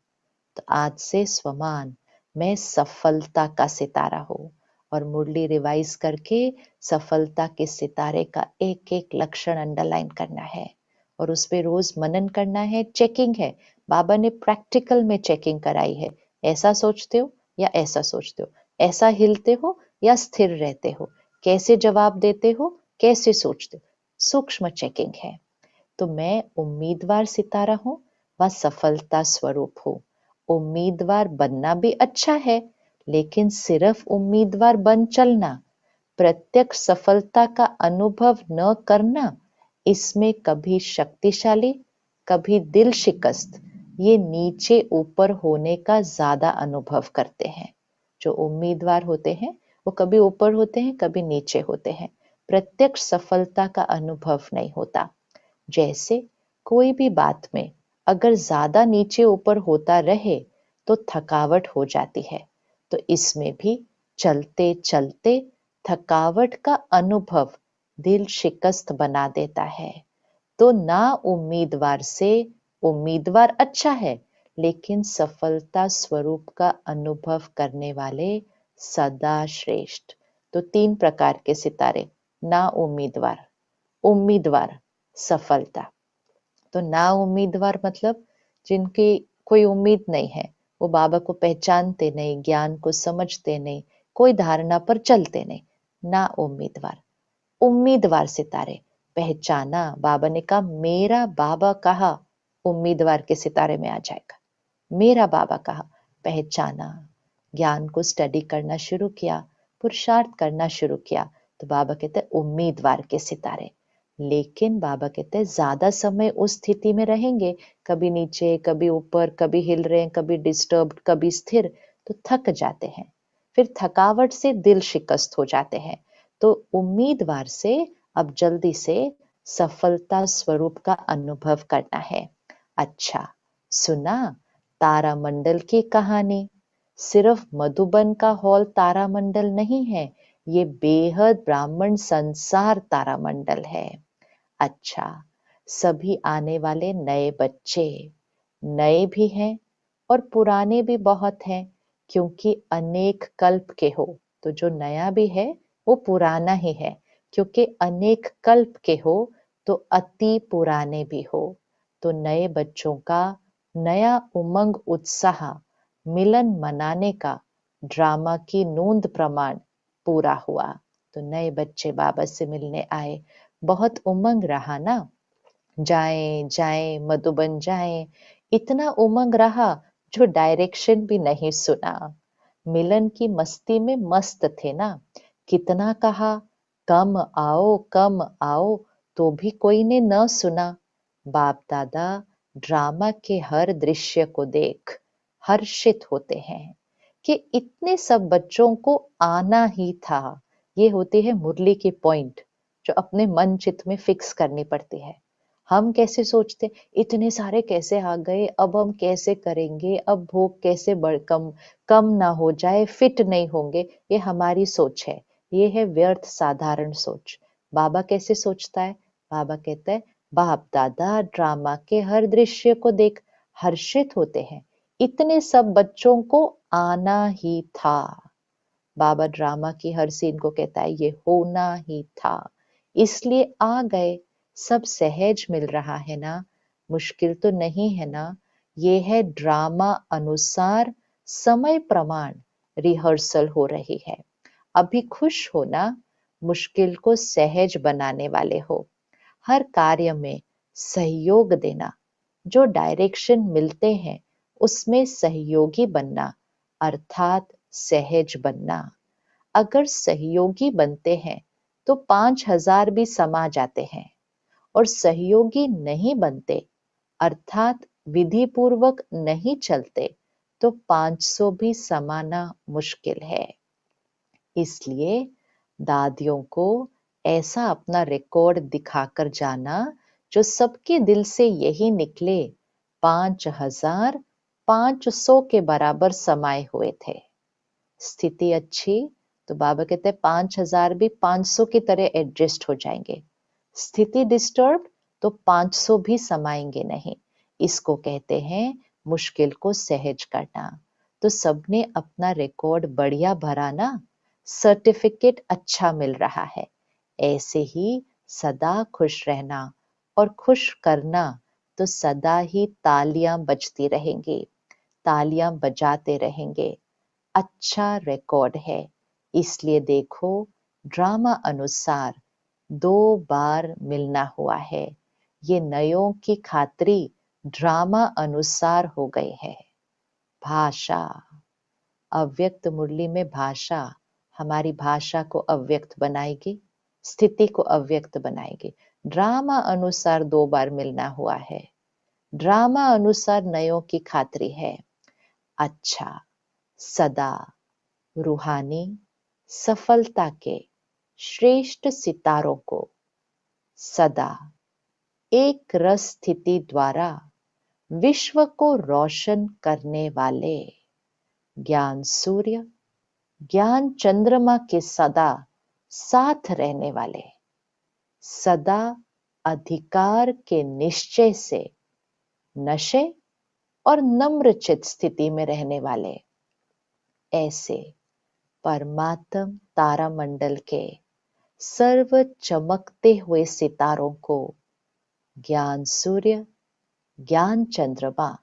तो आज से स्वमान, मैं सफलता का सितारा हूं। और मुरली रिवाइज करके सफलता के सितारे का एक एक लक्षण अंडरलाइन करना है और उस पे रोज मनन करना है। चेकिंग है, बाबा ने प्रैक्टिकल में चेकिंग कराई है। ऐसा सोचते हो या ऐसा सोचते हो, ऐसा हिलते हो या स्थिर रहते हो, कैसे जवाब देते हो, कैसे सोचते हो, सूक्ष्म चेकिंग है। तो मैं उम्मीदवार सितारा हूं व सफलता स्वरूप हूं। उम्मीदवार बनना भी अच्छा है, लेकिन सिर्फ उम्मीदवार बन चलना, प्रत्यक्ष सफलता का अनुभव न करना, इसमें कभी शक्तिशाली, कभी दिल शिकस्त, ये नीचे ऊपर होने का ज्यादा अनुभव करते हैं। जो उम्मीदवार होते हैं वो कभी ऊपर होते हैं, कभी नीचे होते हैं। प्रत्यक्ष सफलता का अनुभव नहीं होता। जैसे कोई भी बात में अगर ज्यादा नीचे ऊपर होता रहे तो थकावट हो जाती है, तो इसमें भी चलते चलते थकावट का अनुभव दिल शिकस्त बना देता है। तो ना उम्मीदवार से उम्मीदवार अच्छा है, लेकिन सफलता स्वरूप का अनुभव करने वाले सदा श्रेष्ठ। तो 3 प्रकार के सितारे, ना उम्मीदवार, उम्मीदवार, सफलता। तो ना उम्मीदवार मतलब जिनकी कोई उम्मीद नहीं है, वो बाबा को पहचानते नहीं, ज्ञान को समझते नहीं, कोई धारणा पर चलते नहीं, ना उम्मीदवार। उम्मीदवार सितारे, पहचाना, बाबा ने कहा मेरा बाबा कहा, उम्मीदवार के सितारे में आ जाएगा। मेरा बाबा कहा, पहचाना, ज्ञान को स्टडी करना शुरू किया, पुरुषार्थ करना शुरू किया, तो बाबा कहते हैं उम्मीदवार के सितारे। लेकिन बाबा कहते हैं ज्यादा समय उस स्थिति में रहेंगे, कभी नीचे कभी ऊपर, कभी हिल रहे हैं, कभी डिस्टर्ब, कभी स्थिर, तो थक जाते हैं, फिर थकावट से दिल शिकस्त हो जाते हैं। तो उम्मीदवार से अब जल्दी से सफलता स्वरूप का अनुभव करना है। अच्छा, सुना तारामंडल की कहानी? सिर्फ मधुबन का हॉल तारामंडल नहीं है, ये बेहद ब्राह्मण संसार तारामंडल है। अच्छा, सभी आने वाले नए बच्चे नए भी हैं और पुराने भी बहुत हैं, क्योंकि अनेक कल्प के हो। तो जो नया भी है वो पुराना ही है, क्योंकि अनेक कल्प के हो तो अति पुराने भी हो। तो नए बच्चों का नया उमंग उत्साह मिलन मनाने का ड्रामा की नोंद प्रमाण पूरा हुआ। तो नए बच्चे बाबा से मिलने आए, बहुत उमंग रहा ना, जाएं जाएं मधुबन जाएं, इतना उमंग रहा जो डायरेक्शन भी नहीं सुना। मिलन की मस्ती में मस्त थे ना, कितना कहा कम आओ, तो भी कोई ने न सुना। बाप दादा ड्रामा के हर दृश्य को देख हर्षित होते हैं कि इतने सब बच्चों को आना ही था। ये होती है मुरली की पॉइंट, जो अपने मन चित्त में फिक्स करनी पड़ती है। हम कैसे सोचते, इतने सारे कैसे आ गए, अब हम कैसे करेंगे, अब भोग कैसे बढ़ कम कम ना हो जाए, फिट नहीं होंगे, ये हमारी सोच है। ये है व्यर्थ साधारण सोच। बाबा कैसे सोचता है? बाबा कहता है बाप दादा ड्रामा के हर दृश्य को देख हर्षित होते हैं, इतने सब बच्चों को आना ही था। बाबा ड्रामा की हर सीन को कहता है ये होना ही था, इसलिए आ गए। सब सहज मिल रहा है ना, मुश्किल तो नहीं है ना। ये है ड्रामा अनुसार समय प्रमाण रिहर्सल हो रही है। अभी खुश हो ना, मुश्किल को सहज बनाने वाले हो। हर कार्य में सहयोग देना, जो डायरेक्शन मिलते हैं उसमें सहयोगी बनना, अर्थात सहज बनना। अगर सहयोगी बनते हैं तो 5,000 भी समा जाते हैं, और सहयोगी नहीं बनते अर्थात विधि पूर्वक नहीं चलते तो 500 भी समाना मुश्किल है। इसलिए दादियों को ऐसा अपना रिकॉर्ड दिखाकर जाना जो सबके दिल से यही निकले, 5,500 के बराबर समाये हुए थे। स्थिति अच्छी तो बाबा कहते हैं 5,000 भी 500 की तरह एडजस्ट हो जाएंगे। स्थिति डिस्टर्ब तो 500 भी समाएंगे नहीं। इसको कहते हैं मुश्किल को सहज करना। तो सबने अपना रिकॉर्ड बढ़िया भरा ना, सर्टिफिकेट अच्छा मिल रहा है। ऐसे ही सदा खुश रहना और खुश करना, तो सदा ही तालियां बजती रहेंगी, तालियां बजाते रहेंगे। अच्छा रिकॉर्ड है। इसलिए देखो ड्रामा अनुसार 2 बार मिलना हुआ है। ये नयों की खातरी ड्रामा अनुसार हो गए है। भाषा, अव्यक्त मुरली में भाषा हमारी भाषा को अव्यक्त बनाएगी, स्थिति को अव्यक्त बनाएगी। ड्रामा अनुसार 2 बार मिलना हुआ है, ड्रामा अनुसार नयों की खातरी है। अच्छा, सदा रूहानी सफलता के श्रेष्ठ सितारों को सदा एक रस स्थिति द्वारा विश्व को रोशन करने वाले ज्ञान सूर्य, ज्ञान चंद्रमा के सदा साथ रहने वाले, सदा अधिकार के निश्चय से नशे और नम्रचित स्थिति में रहने वाले, ऐसे परमात्म तारामंडल के सर्व चमकते हुए सितारों को ज्ञान सूर्य, ज्ञान चंद्रमा,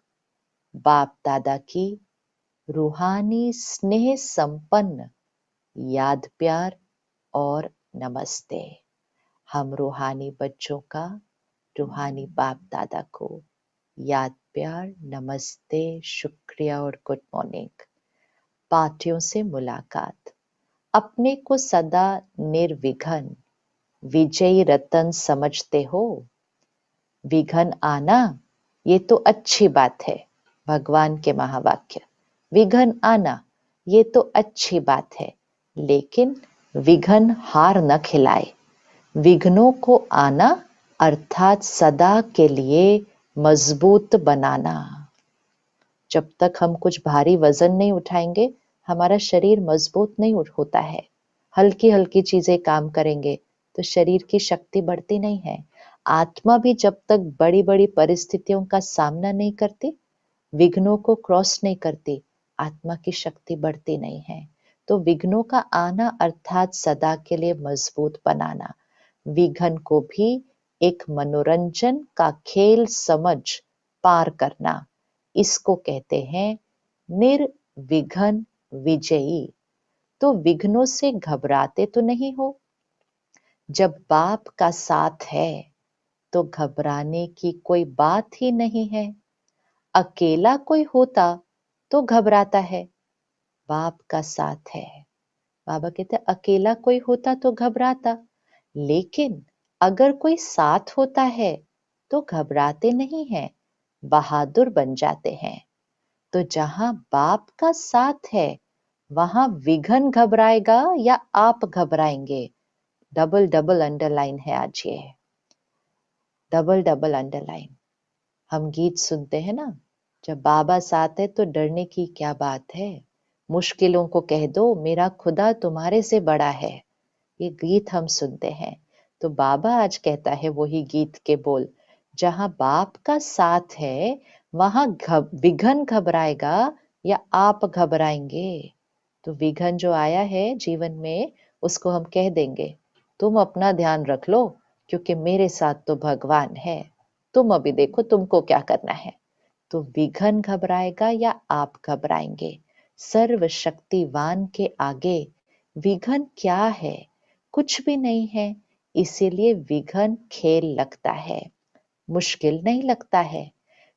बाप दादा की रूहानी स्नेह संपन्न याद प्यार और नमस्ते। हम रूहानी बच्चों का रूहानी बाप दादा को याद प्यार, नमस्ते, शुक्रिया और गुड मॉर्निंग। पाठ्यों से मुलाकात। अपने को सदा निर्विघ्न विजयी रतन समझते हो। विघ्न आना ये तो अच्छी बात है, भगवान के महावाक्य। विघ्न आना ये तो अच्छी बात है, लेकिन विघ्न हार न खिलाए। विघ्नों को आना अर्थात सदा के लिए मजबूत बनाना। जब तक हम कुछ भारी वजन नहीं उठाएंगे, हमारा शरीर मजबूत नहीं होता है। हल्की हल्की चीजें काम करेंगे तो शरीर की शक्ति बढ़ती नहीं है। आत्मा भी जब तक बड़ी बड़ी परिस्थितियों का सामना नहीं करती, विघ्नों को क्रॉस नहीं करती, आत्मा की शक्ति बढ़ती नहीं है। तो विघ्नों का आना अर्थात सदा के लिए मजबूत बनाना। विघ्न को भी एक मनोरंजन का खेल समझ पार करना, इसको कहते हैं निर्विघ्न विजयी। तो विघ्नों से घबराते तो नहीं हो। जब बाप का साथ है तो घबराने की कोई बात ही नहीं है। अकेला कोई होता तो घबराता है, बाप का साथ है। बाबा कहते अकेला कोई होता तो घबराता, लेकिन अगर कोई साथ होता है तो घबराते नहीं हैं, बहादुर बन जाते हैं। तो जहां बाप का साथ है वहां विघ्न घबराएगा या आप घबराएंगे? डबल डबल अंडरलाइन है आज ये, डबल डबल अंडरलाइन। हम गीत सुनते हैं ना, जब बाबा साथ है तो डरने की क्या बात है, मुश्किलों को कह दो मेरा खुदा तुम्हारे से बड़ा है। ये गीत हम सुनते हैं। तो बाबा आज कहता है वही गीत के बोल, जहां बाप का साथ है वहां विघ्न घबराएगा या आप घबराएंगे? तो विघ्न जो आया है जीवन में, उसको हम कह देंगे तुम अपना ध्यान रख लो, क्योंकि मेरे साथ तो भगवान है, तुम अभी देखो तुमको क्या करना है। तो विघ्न घबराएगा या आप घबराएंगे? सर्वशक्तिवान के आगे विघ्न क्या है? कुछ भी नहीं है। इसीलिए विघ्न खेल लगता है, मुश्किल नहीं लगता है।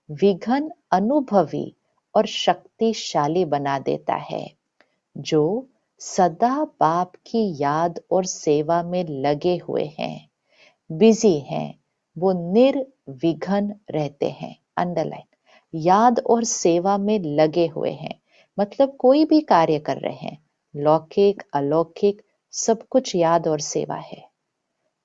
विघ्न अनुभवी और शक्तिशाली बना देता है। जो सदा बाप की याद और सेवा में लगे हुए हैं, बिजी हैं, वो निर्विघ्न रहते हैं। अंडरलाइन, याद और सेवा में लगे हुए हैं, मतलब कोई भी कार्य कर रहे हैं, लौकिक अलौकिक सब कुछ याद और सेवा है।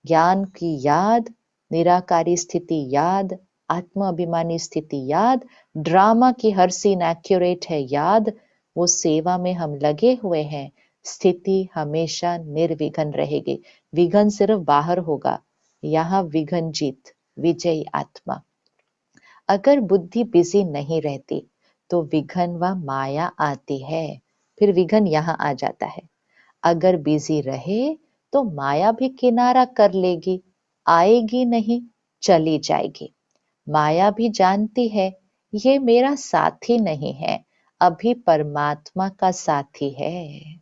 ज्ञान की याद, निराकारी स्थिति याद, आत्म अभिमानी स्थिति याद, ड्रामा की हर सीन एक्यूरेट है याद। वो सेवा में हम लगे हुए हैं, स्थिति हमेशा निर्विघ्न रहेगी। विघ्न सिर्फ बाहर होगा, यहाँ विघ्न जीत, विजयी आत्मा। अगर बुद्धि बिजी नहीं रहती तो विघ्न व माया आती है, फिर विघ्न यहाँ आ जाता है। अगर बिजी रहे तो माया भी किनारा कर लेगी, आएगी नहीं, चली जाएगी। माया भी जानती है ये मेरा साथी नहीं है, अभी परमात्मा का साथी है।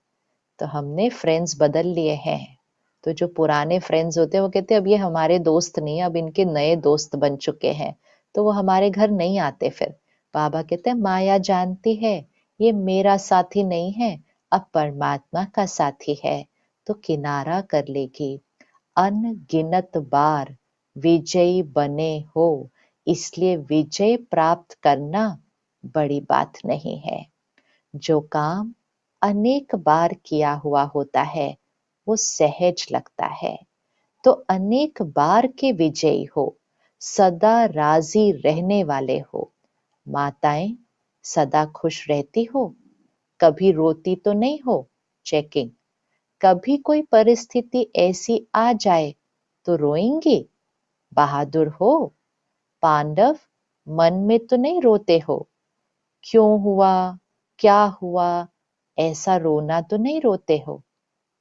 तो हमने फ्रेंड्स बदल लिए हैं। तो जो पुराने फ्रेंड्स होते हैं वो कहते हैं अब ये हमारे दोस्त नहीं, अब इनके नए दोस्त बन चुके हैं, तो वो हमारे घर नहीं आते फिर। बाबा कहते हैं माया जानती है ये मेरा साथी नहीं है, अब परमात्मा का साथी है, तो किनारा कर लेगी। अनगिनत बार विजयी बने हो, इसलिए विजय प्राप्त करना बड़ी बात नहीं है। जो काम अनेक बार किया हुआ होता है वो सहज लगता है। तो अनेक बार के विजयी हो, सदा राजी रहने वाले हो। माताएं सदा खुश रहती हो, कभी रोती तो नहीं हो। चेकिंग, कभी कोई परिस्थिति ऐसी आ जाए तो रोएंगी? बहादुर हो। पांडव मन में तो नहीं रोते हो, क्यों हुआ, क्या हुआ, ऐसा रोना तो नहीं रोते हो।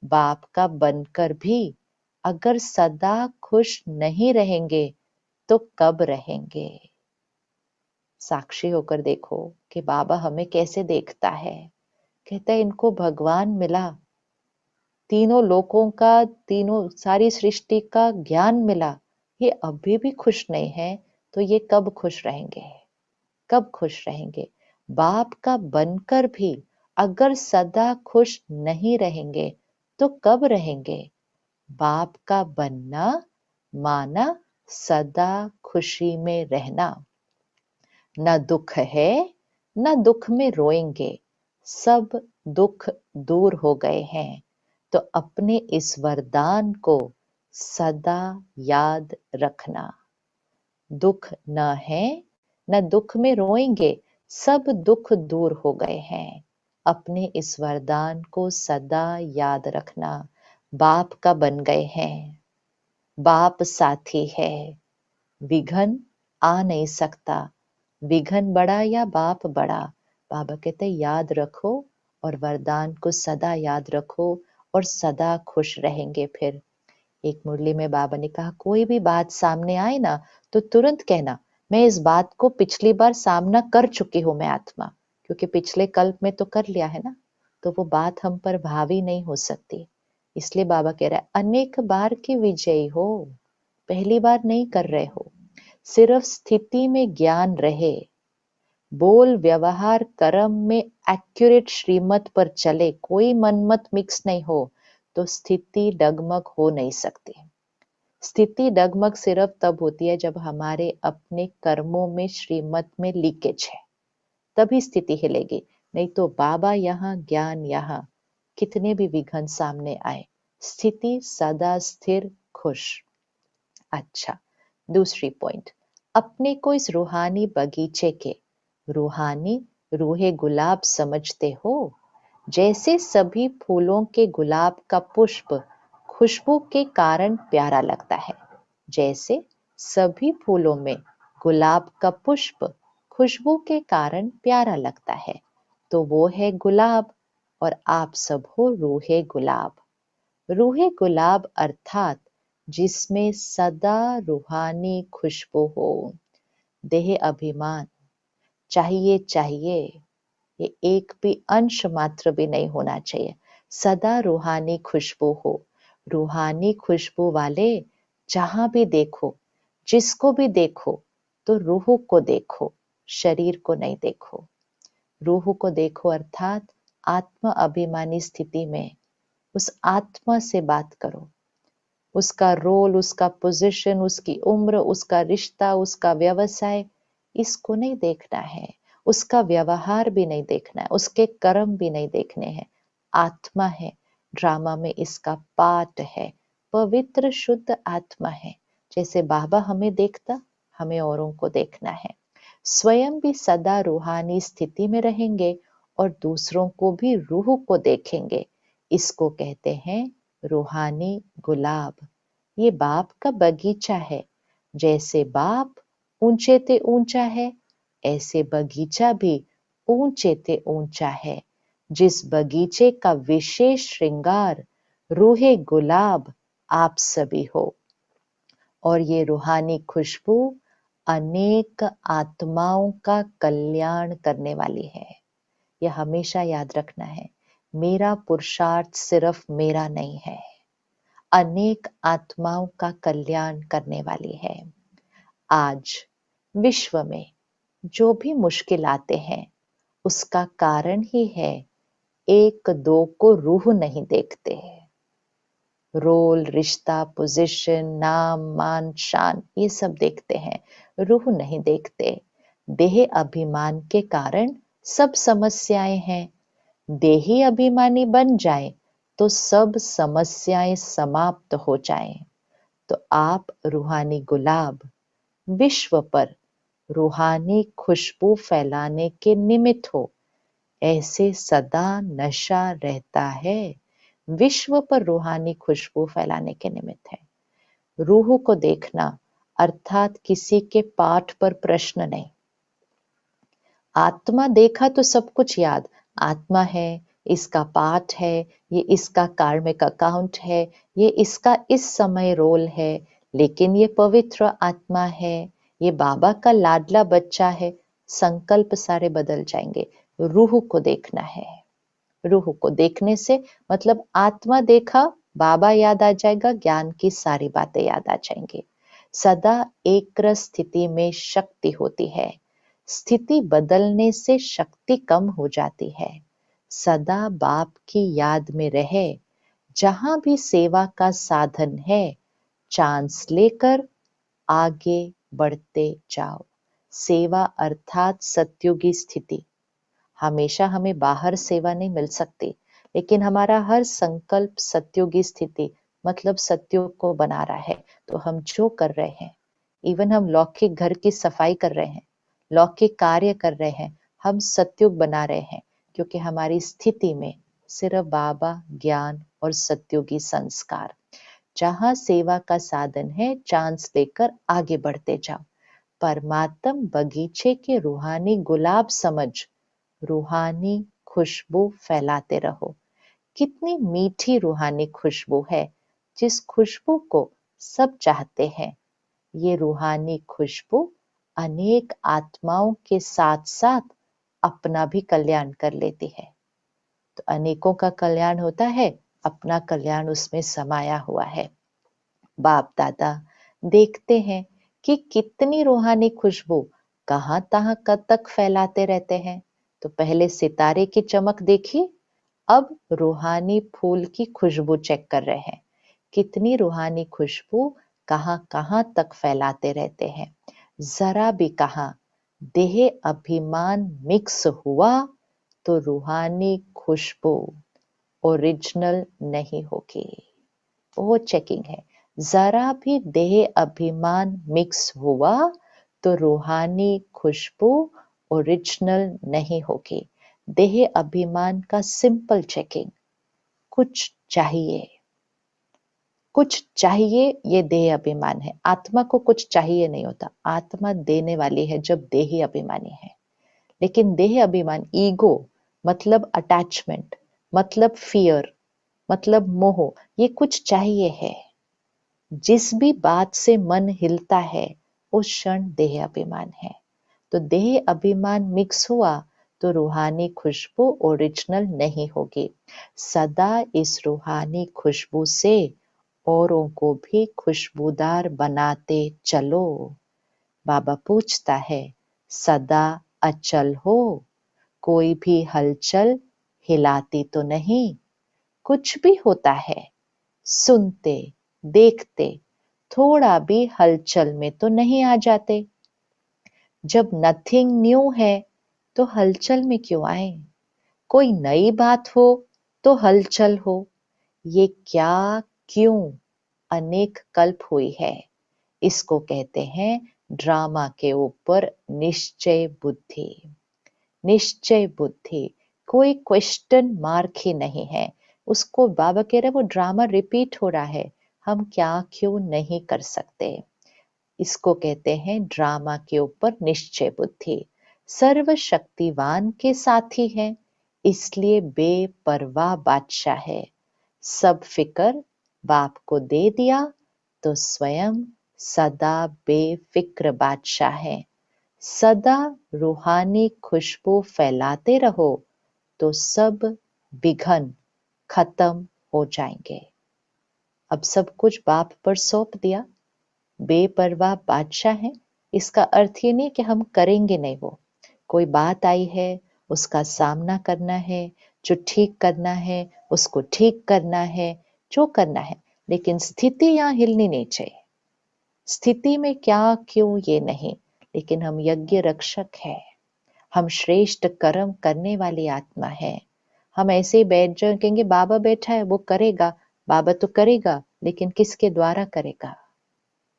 बाप का बनकर भी अगर सदा खुश नहीं रहेंगे तो कब रहेंगे। साक्षी होकर देखो कि बाबा हमें कैसे देखता है। कहता है इनको भगवान मिला, तीनों लोकों का, तीनों सारी सृष्टि का ज्ञान मिला, ये अभी भी खुश नहीं है, तो ये कब खुश रहेंगे, कब खुश रहेंगे। बाप का बनकर भी अगर सदा खुश नहीं रहेंगे तो कब रहेंगे। बाप का बनना माना सदा खुशी में रहना। न दुख है, न दुख में रोएंगे, सब दुख दूर हो गए हैं। तो अपने इस वरदान को सदा याद रखना। दुख न है, न दुख में रोएंगे, सब दुख दूर हो गए हैं। अपने इस वरदान को सदा याद रखना। बाप का बन गए हैं, बाप साथी है, विघन आ नहीं सकता। विघन बड़ा या बाप बड़ा। बाबा कहते याद रखो और वरदान को सदा याद रखो और सदा खुश रहेंगे। फिर एक मुरली में बाबा ने कहा कोई भी बात सामने आए ना तो तुरंत कहना मैं इस बात को पिछली बार सामना कर चुकी हूं मैं आत्मा, क्योंकि पिछले कल्प में तो कर लिया है ना, तो वो बात हम पर भावी नहीं हो सकती। इसलिए बाबा कह रहा है अनेक बार की विजयी हो, पहली बार नहीं कर रहे हो। सिर्फ स्थिति में ज्ञान रहे, बोल व्यवहार कर्म में एक्यूरेट श्रीमत पर चले, कोई मनमत मिक्स नहीं हो, तो स्थिति डगमग हो नहीं सकती। स्थिति डगमग सिर्फ तब होती है जब हमारे अपने कर्मों में श्रीमत में लीकेज है, तभी स्थिति हिलेगी। नहीं तो बाबा यहाँ, ज्ञान यहाँ, कितने भी विघ्न सामने आए, स्थिति सदा स्थिर खुश। अच्छा, दूसरी पॉइंट, अपने को इस रूहानी बगीचे के रूहानी रूहे गुलाब समझते हो। जैसे सभी फूलों के गुलाब का पुष्प खुशबू के कारण प्यारा लगता है, जैसे सभी फूलों में गुलाब का पुष्प खुशबू के कारण प्यारा लगता है, तो वो है गुलाब और आप सब हो रूहे गुलाब। रूहे गुलाब अर्थात जिसमें सदा रूहानी खुशबू हो। देह अभिमान चाहिए चाहिए, ये एक भी अंश मात्र भी नहीं होना चाहिए। सदा रूहानी खुशबू हो। रूहानी खुशबू वाले जहां भी देखो, जिसको भी देखो, तो रूह को देखो, शरीर को नहीं देखो। रूह को देखो अर्थात आत्म अभिमानी स्थिति में उस आत्मा से बात करो। उसका रोल, उसका पोजीशन, उसकी उम्र, उसका रिश्ता, उसका व्यवसाय, इसको नहीं देखना है। उसका व्यवहार भी नहीं देखना है, उसके कर्म भी नहीं देखने हैं। आत्मा है, ड्रामा में इसका पार्ट है, पवित्र शुद्ध आत्मा है। जैसे बाबा हमें देखता, हमें औरों को देखना है। स्वयं भी सदा रूहानी स्थिति में रहेंगे और दूसरों को भी रूह को देखेंगे। इसको कहते हैं रूहानी गुलाब। ये बाप का बगीचा है। जैसे बाप ऊंचे ते ऊंचा है, ऐसे बगीचा भी ऊंचे ते ऊंचा है। जिस बगीचे का विशेष श्रृंगार रूहे गुलाब आप सभी हो। और ये रूहानी खुशबू अनेक आत्माओं का कल्याण करने वाली है। यह हमेशा याद रखना है। मेरा पुरुषार्थ सिर्फ मेरा नहीं है, अनेक आत्माओं का कल्याण करने वाली है। आज विश्व में जो भी मुश्किल आते हैं उसका कारण ही है एक दो को रूह नहीं देखते। रोल, रिश्ता, पोजीशन, नाम, मान, शान, ये सब देखते हैं, रूह नहीं देखते। देह अभिमान के कारण सब समस्याएं हैं। देही अभिमानी बन जाए तो सब समस्याएं समाप्त हो जाएं। तो आप रूहानी गुलाब विश्व पर रूहानी खुशबू फैलाने के निमित्त हो। ऐसे सदा नशा रहता है, विश्व पर रूहानी खुशबू फैलाने के निमित्त है। रूह को देखना अर्थात किसी के पाठ पर प्रश्न नहीं, आत्मा देखा तो सब कुछ याद, आत्मा है, इसका पाठ है, ये इसका कार्मिक अकाउंट है, ये इसका इस समय रोल है, लेकिन ये पवित्र आत्मा है, ये बाबा का लाडला बच्चा है। संकल्प सारे बदल जाएंगे। रूह को देखना है। रूह को देखने से मतलब आत्मा देखा, बाबा याद आ जाएगा, ज्ञान की सारी बातें याद आ जाएंगी। सदा एक स्थिति में शक्ति होती है। स्थिति बदलने से शक्ति कम हो जाती है। सदा बाप की याद में रहे। जहां भी सेवा का साधन है, चांस लेकर आगे बढ़ते जाओ। सेवा अर्थात सत्युगी स्थिति। हमेशा हमें बाहर सेवा नहीं मिल सकती, लेकिन हमारा हर संकल्प सत्युगी स्थिति मतलब सत्युग को बना रहा है। तो हम जो कर रहे हैं, इवन हम लौकिक घर की सफाई कर रहे हैं, लौकिक कार्य कर रहे हैं, हम सत्युग बना रहे हैं, क्योंकि हमारी स्थिति में सिर्फ बाबा, ज्ञान और सत्युगी संस्कार। जहां सेवा का साधन है, चांस लेकर आगे बढ़ते जाओ। परमात्म बगीचे के रूहानी गुलाब समझ रूहानी खुशबू फैलाते रहो। कितनी मीठी रूहानी खुशबू है, जिस खुशबू को सब चाहते हैं। ये रूहानी खुशबू अनेक आत्माओं के साथ साथ अपना भी कल्याण कर लेती है। तो अनेकों का कल्याण होता है, अपना कल्याण उसमें समाया हुआ है। बाप दादा देखते हैं कि कितनी रूहानी खुशबू कहाँ तहाँ कब तक फैलाते रहते हैं। तो पहले सितारे की चमक देखी, अब रूहानी फूल की खुशबू चेक कर रहे हैं। कितनी रूहानी खुशबू कहाँ कहाँ तक फैलाते रहते हैं। जरा भी कहा देह अभिमान मिक्स हुआ तो रूहानी खुशबू ओरिजिनल नहीं होगी। वो चेकिंग है। जरा भी देह अभिमान मिक्स हुआ तो रूहानी खुशबू ओरिजिनल नहीं होगी। देह अभिमान का सिंपल चेकिंग। कुछ चाहिए, कुछ चाहिए, ये देह अभिमान है। आत्मा को कुछ चाहिए नहीं होता, आत्मा देने वाली है जब देह अभिमानी है। लेकिन देह अभिमान ईगो मतलब अटैचमेंट, मतलब फियर, मतलब मोह, ये कुछ चाहिए है। जिस भी बात से मन हिलता है, उस क्षण देह अभिमान है। तो देह अभिमान मिक्स हुआ तो रूहानी खुशबू ओरिजिनल नहीं होगी। सदा इस रूहानी खुशबू से औरों को भी खुशबूदार बनाते चलो। बाबा पूछता है, सदा अचल हो, कोई भी हलचल हिलाती तो नहीं। कुछ भी होता है, सुनते देखते थोड़ा भी हलचल में तो नहीं आ जाते। जब नथिंग न्यू है तो हलचल में क्यों आए। कोई नई बात हो तो हलचल हो। ये क्या क्यों अनेक कल्प हुई है। इसको कहते हैं ड्रामा के ऊपर निश्चय बुद्धि। निश्चय बुद्धि, कोई क्वेश्चन मार्क ही नहीं है। उसको बाबा कह रहे वो ड्रामा रिपीट हो रहा है, हम क्या क्यों नहीं कर सकते। इसको कहते हैं ड्रामा के ऊपर निश्चय बुद्धि। सर्वशक्तिवान के साथी है, इसलिए बेपरवाह बादशाह है। सब फिक्र बाप को दे दिया तो स्वयं सदा बेफिक्र बादशाह है। सदा रूहानी खुशबू फैलाते रहो तो सब विघन खत्म हो जाएंगे। अब सब कुछ बाप पर सौंप दिया। बेपरवाह बादशाह है, इसका अर्थ ये नहीं कि हम करेंगे नहीं। वो कोई बात आई है, उसका सामना करना है, जो ठीक करना है उसको ठीक करना है, जो करना है। लेकिन स्थिति यहाँ हिलनी नहीं चाहिए। स्थिति में क्या क्यों ये नहीं, लेकिन हम यज्ञ रक्षक है। हम श्रेष्ठ कर्म करने वाली आत्मा है। हम ऐसे ही बैठ जाए कहेंगे बाबा बैठा है वो करेगा, बाबा तो करेगा, लेकिन किसके द्वारा करेगा।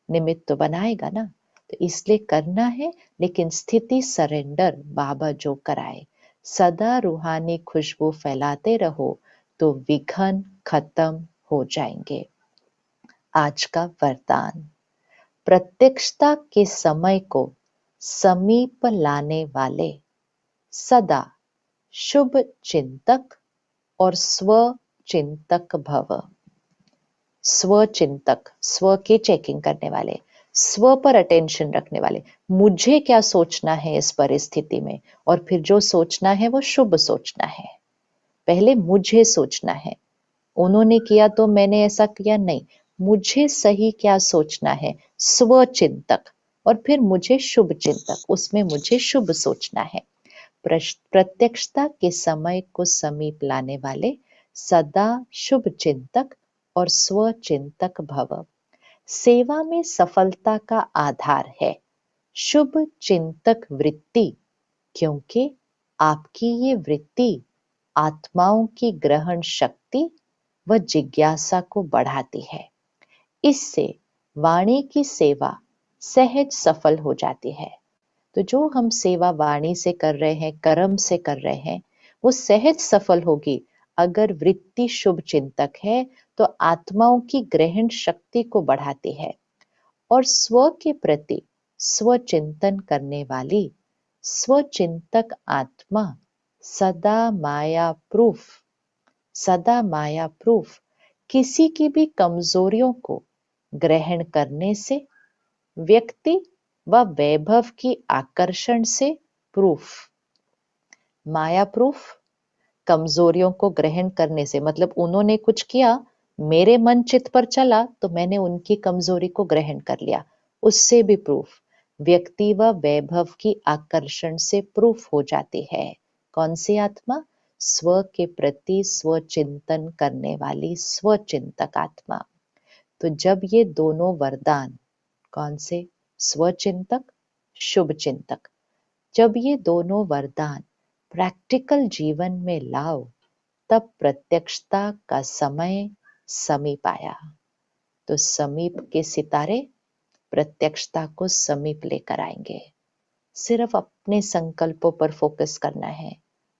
निमित्त तो बनाएगा ना। तो इसलिए करना है, लेकिन स्थिति सरेंडर, बाबा जो कराए। सदा रूहानी खुशबू फैलाते रहो तो विघन खत्म हो जाएंगे। आज का वरदान, प्रत्यक्षता के समय को समीप लाने वाले सदा शुभ चिंतक और स्व चिंतक भव। स्व चिंतक, स्व की चेकिंग करने वाले, स्व पर अटेंशन रखने वाले, मुझे क्या सोचना है इस परिस्थिति में, और फिर जो सोचना है वो शुभ सोचना है। पहले मुझे सोचना है, उन्होंने किया तो मैंने ऐसा किया नहीं, मुझे सही क्या सोचना है, स्व चिंतक, और फिर मुझे शुभ चिंतक, उसमें मुझे शुभ सोचना है। प्रत्यक्षता के समय को समीप लाने वाले सदा शुभ चिंतक और स्व चिंतक भव। सेवा में सफलता का आधार है शुभ चिंतक वृत्ति, क्योंकि आपकी ये वृत्ति आत्माओं की ग्रहण शक्ति व जिज्ञासा को बढ़ाती है। इससे वाणी की सेवा सहज सफल हो जाती है। तो जो हम सेवा वाणी से कर रहे हैं, कर्म से कर रहे हैं, वो सहज सफल होगी अगर वृत्ति शुभ चिंतक है, तो आत्माओं की ग्रहण शक्ति को बढ़ाती है। और स्व के प्रति स्व चिंतन करने वाली स्वचिंतक आत्मा सदा माया प्रूफ, सदा माया प्रूफ, किसी की भी कमजोरियों को ग्रहण करने से, व्यक्ति व वैभव की आकर्षण से प्रूफ। माया प्रूफ, कमजोरियों को ग्रहण करने से, मतलब उन्होंने कुछ किया, मेरे मन चित्त पर चला तो मैंने उनकी कमजोरी को ग्रहण कर लिया, उससे भी प्रूफ। व्यक्ति व वैभव की आकर्षण से प्रूफ हो जाती है। कौन सी आत्मा? स्व के प्रति स्व चिंतन करने वाली स्वचिंतक आत्मा। तो जब ये दोनों वरदान, कौन से? स्वचिंतक, शुभ चिंतक, जब ये दोनों वरदान प्रैक्टिकल जीवन में लाओ, तब प्रत्यक्षता का समय समीप आया। तो समीप के सितारे प्रत्यक्षता को समीप लेकर आएंगे। सिर्फ अपने संकल्पों पर फोकस करना है,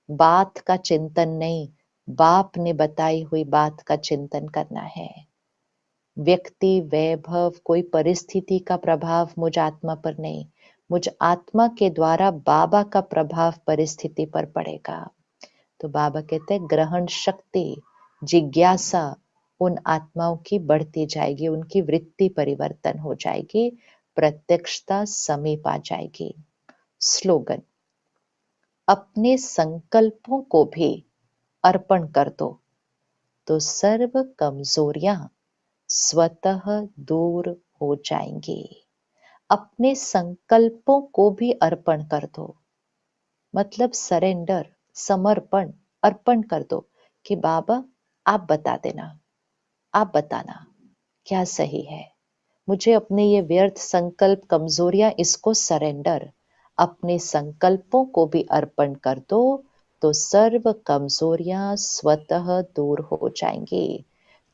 बात का चिंतन नहीं, बाप ने बताई हुई बात का चिंतन करना है। व्यक्ति, वैभव, कोई परिस्थिति का प्रभाव मुझ आत्मा पर नहीं, मुझ आत्मा के द्वारा बाबा का प्रभाव परिस्थिति पर पड़ेगा। तो बाबा कहते हैं ग्रहण शक्ति, जिज्ञासा उन आत्माओं की बढ़ती जाएगी, उनकी वृत्ति परिवर्तन हो जाएगी, प्रत्यक्षता समीप आ जाएगी। स्लोगन: अपने संकल्पों को भी अर्पण कर दो, तो सर्व कमजोरियां स्वतः दूर हो जाएंगी। अपने संकल्पों को भी अर्पण कर दो, मतलब सरेंडर, समर्पण, अर्पण कर दो कि बाबा आप बता देना, आप बताना क्या सही है। मुझे अपने ये व्यर्थ संकल्प, कमजोरियां, इसको सरेंडर, अपने संकल्पों को भी अर्पण कर दो, तो सर्व कमजोरियां स्वतः दूर हो जाएंगी।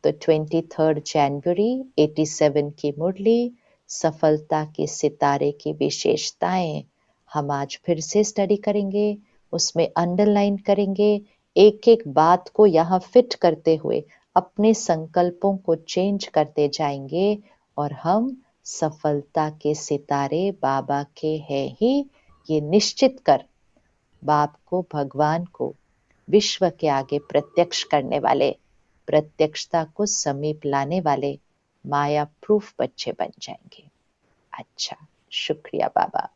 तो 23 जनवरी 87 की मुरली, सफलता के सितारे की विशेषताएं, हम आज फिर से स्टडी करेंगे, उसमें अंडरलाइन करेंगे, एक एक बात को यहाँ फिट करते हुए अपने संकल्पों को चेंज करते जाएंगे, और हम सफलता के सितारे बाबा के हैं ही, ये निश्चित कर बाप को, भगवान को विश्व के आगे प्रत्यक्ष करने वाले, प्रत्यक्षता को समीप लाने वाले माया प्रूफ बच्चे बन जाएंगे। अच्छा, शुक्रिया बाबा।